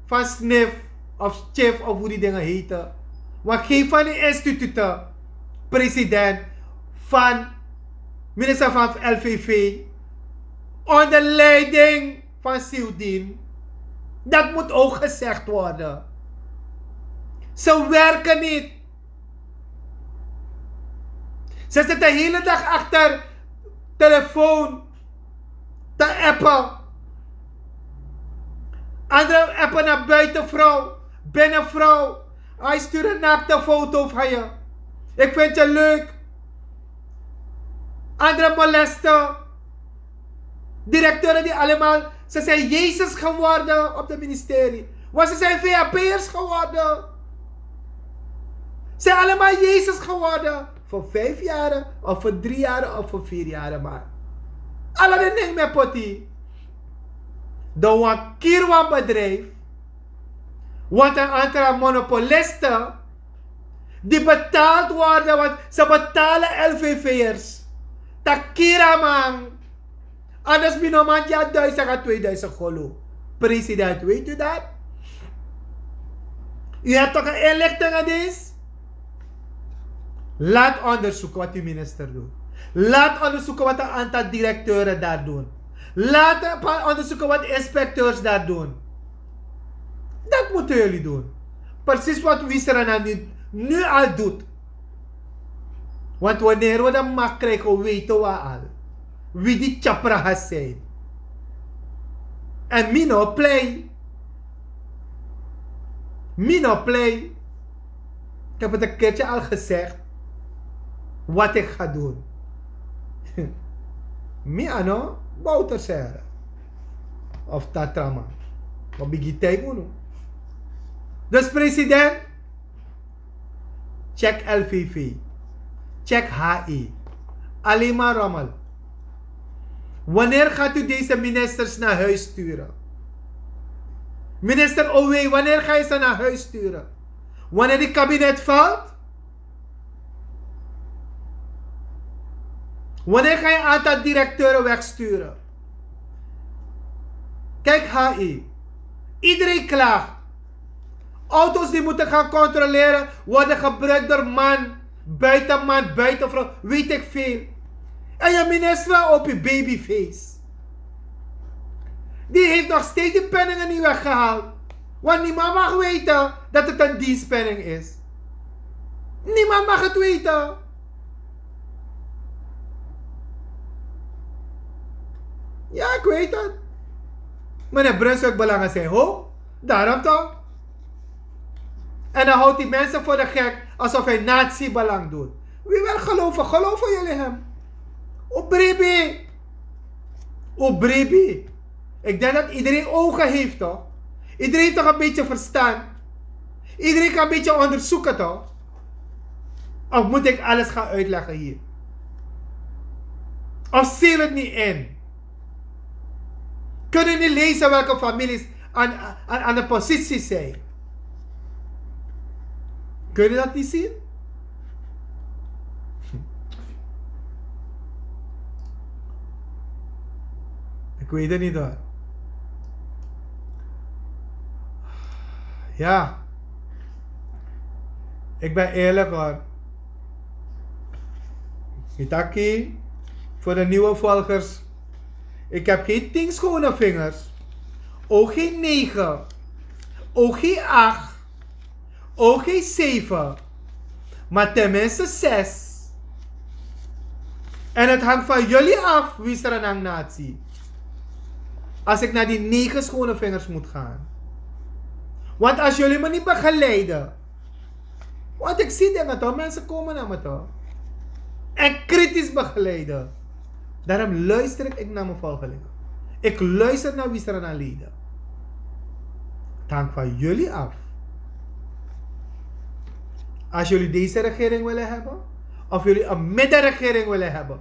van SNIF of CHIF of hoe die dingen heten. Want geen van die instituten, president van minister van LVV, onder leiding van Siudin, dat moet ook gezegd worden. Ze werken niet. Ze zitten de hele dag achter telefoon te appen. Andere appen naar buitenvrouw, binnenvrouw. Hij stuurt een naakte foto van je. Ik vind je leuk. Andere molesten. Directeuren die allemaal, ze zijn Jezus geworden op het ministerie. Want ze zijn VAP'ers geworden. Ze zijn allemaal Jezus geworden. Voor 5 jaar, of voor 3 jaar, of voor 4 jaar maar. Alle dingen met potie. Door een kierwan bedrijf. Want een aantal monopolisten. Die betaald worden, want ze betalen LVV'ers. Takira man. Anders benoemt ja 1000 à 2000 golo. President, weet u dat? U hebt toch een inlichting aan deze? Laat onderzoeken wat uw minister doet. Laat onderzoeken wat een aantal directeuren daar doen. Laat onderzoeken wat inspecteurs daar doen. Dat moeten jullie doen. Precies wat Sranan nu al doet. Want wanneer we de macht krijgen, weten we al wie die chapra's zijn. En Mino play. Mino play. Ik heb het een keertje al gezegd. Wat ik ga doen. Miano, Bouter zeggen. Of Tatrama. Wat bigi tegen. Dus president. Check LVV. Check HI. Alleen maar rommel. Wanneer gaat u deze ministers naar huis sturen? Minister Owe, wanneer ga je ze naar huis sturen? Wanneer die kabinet valt? Wanneer ga je een aantal directeuren wegsturen? Kijk HI. Iedereen klaagt. Auto's die moeten gaan controleren worden gebruikt door man, buitenvrouw, weet ik veel. En je minister op je babyface. Die heeft nog steeds die penningen niet weggehaald. Want niemand mag weten dat het een dienstpenning is. Niemand mag het weten. Ja, ik weet het. Meneer Brunswijk belangen zijn hoog. Daarom toch. En dan houdt die mensen voor de gek alsof hij nazi-belang doet. Wie wil geloven? Geloven jullie hem? Obribi. Obribi. Ik denk dat iedereen ogen heeft toch? Iedereen heeft toch een beetje verstand? Iedereen kan een beetje onderzoeken toch? Of moet ik alles gaan uitleggen hier? Of zeel het niet in? Kunnen niet lezen welke families aan de positie zijn? Kun je dat niet zien? Ik weet het niet hoor. Ja. Ik ben eerlijk hoor. Itaki, voor de nieuwe volgers. Ik heb geen 10 schone vingers. Ook geen 9. Ook geen 8. Ook geen 7. Maar tenminste 6. En het hangt van jullie af wie is er een natie. Als ik naar die 9 schone vingers moet gaan. Want als jullie me niet begeleiden. Want ik zie dingen toch, mensen komen naar me toch. En kritisch begeleiden. Daarom luister ik naar mijn volgelingen. Ik luister naar wie er aan leden. Het hangt van jullie af. Als jullie deze regering willen hebben. Of jullie een middenregering willen hebben.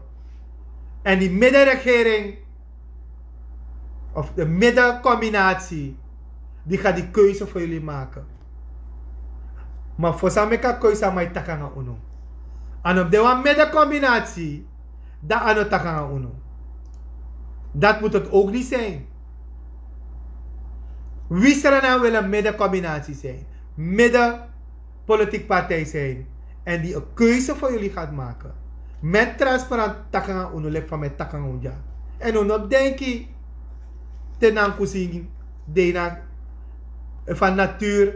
En die middenregering. Of de middencombinatie. Die gaat die keuze voor jullie maken. Maar voor Sameka keuze mij takanga uno. En op de midden combinatie, dat ano takanga uno. Dat moet het ook niet zijn. Wie Sranan wil een middencombinatie zijn. Midden politiek partij zijn. En die een keuze voor jullie gaat maken. Met transparant takanga uno lek van met takanga unja. En uno denk je tenan kusing dena van natuur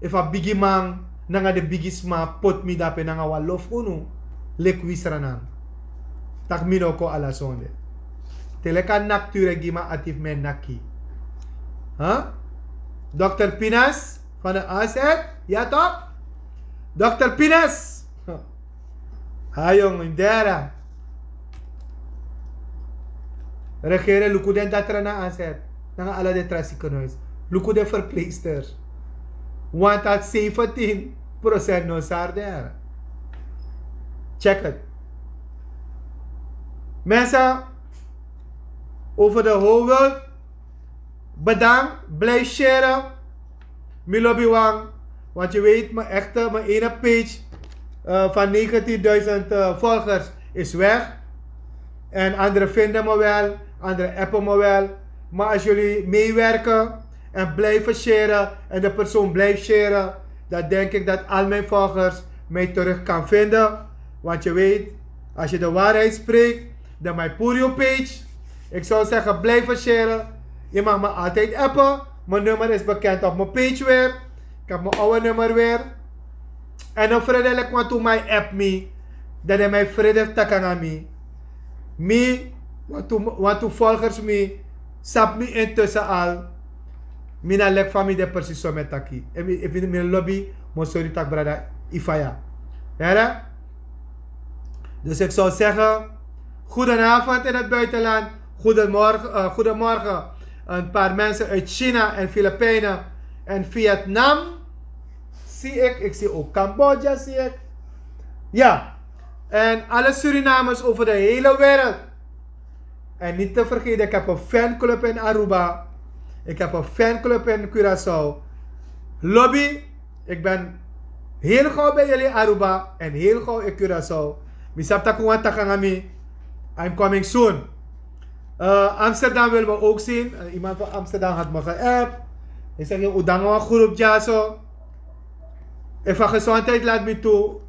van bigi man nanga de bigisma pot mi dape nanga wa lof uno lek wie Sranan. Tak minoko ala sonde. Teleka natuur gima atif men naki. Huh? Dr. Pinas van de AZ? Ja toch? Dr. Pinas! Ha jongen, dera. Regeren lukuden datra na AZ. Nanga ala de trasikonois. Lukuden verpleegsters. Want dat 17% no sarder. Check het. Mensen, over de whole world, bedankt, blijf sharen. Mijn lobby wang, want je weet, mijn ene page van 19.000 volgers is weg. En anderen vinden me wel, anderen appen me wel. Maar als jullie meewerken en blijven sharen en de persoon blijft sharen, dan denk ik dat al mijn volgers mij terug kan vinden. Want je weet, als je de waarheid spreekt, dan mijn Purio page. Ik zou zeggen, blijven sharen. Je mag me altijd appen. Mijn nummer is bekend op mijn page weer. Ik heb mijn oude nummer weer. En dan vriendelijk want to mij app me. Dat is mijn vriendelijk takanga me. Me, want to volgers me. Sap me intussen al. Mina lek van me de precies zo met taki. En ik vind mijn lobby. Maar sorry tak brada. Ifaya. Ja? Dus ik zou zeggen. Goedenavond in het buitenland. Goedemorgen. Een paar mensen uit China en Filipijnen en Vietnam. Zie ik. Ik zie ook Cambodja, zie ik. Ja. En alle Surinamers over de hele wereld. En niet te vergeten, ik heb een fanclub in Aruba. Ik heb een fanclub in Curaçao. Lobby. Ik ben heel gauw bij jullie Aruba en heel gauw in Curaçao. Misapta kuwa takangami. I'm coming soon. Amsterdam wil me ook zien. Iemand van Amsterdam had me geappt. Ik zeg je, udango een groep jaso. Even gezondheid laat me toe.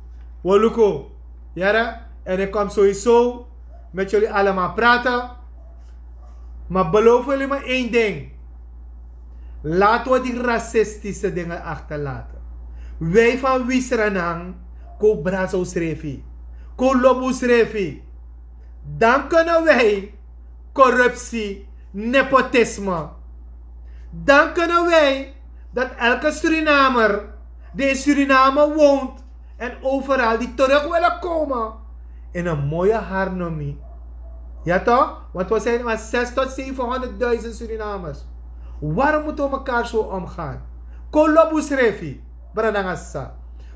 Woluko. Ja? En ik kom sowieso met jullie allemaal praten. Maar beloof jullie me één ding. Laten we die racistische dingen achterlaten. Wij van Sranan, ko brazo srefi. Ko lobu srefi. Dan kunnen wij corruptie, nepotisme. Dan kunnen wij dat elke Surinamer die in Suriname woont en overal die terug willen komen in een mooie harmonie. Ja toch? Want we zijn maar 6 tot 700.000 Surinamers. Waarom moeten we elkaar zo omgaan? Ko lobus refi, branangasa.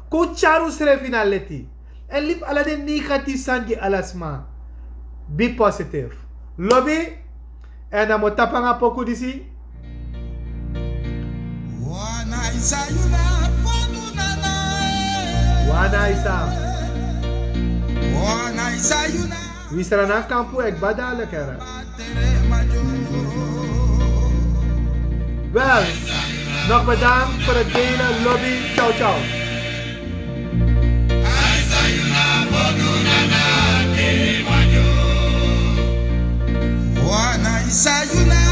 Ko charus refi na leti. En liep alle de negatief sangi alasma. Be positive. Lobby. En dan moet tapanga poku disi. Wana isa. Wie Sranan kampu ek badale kera. Wel, nog bedankt voor het delen. Lobby. Ciao, ciao. Wana isa yuna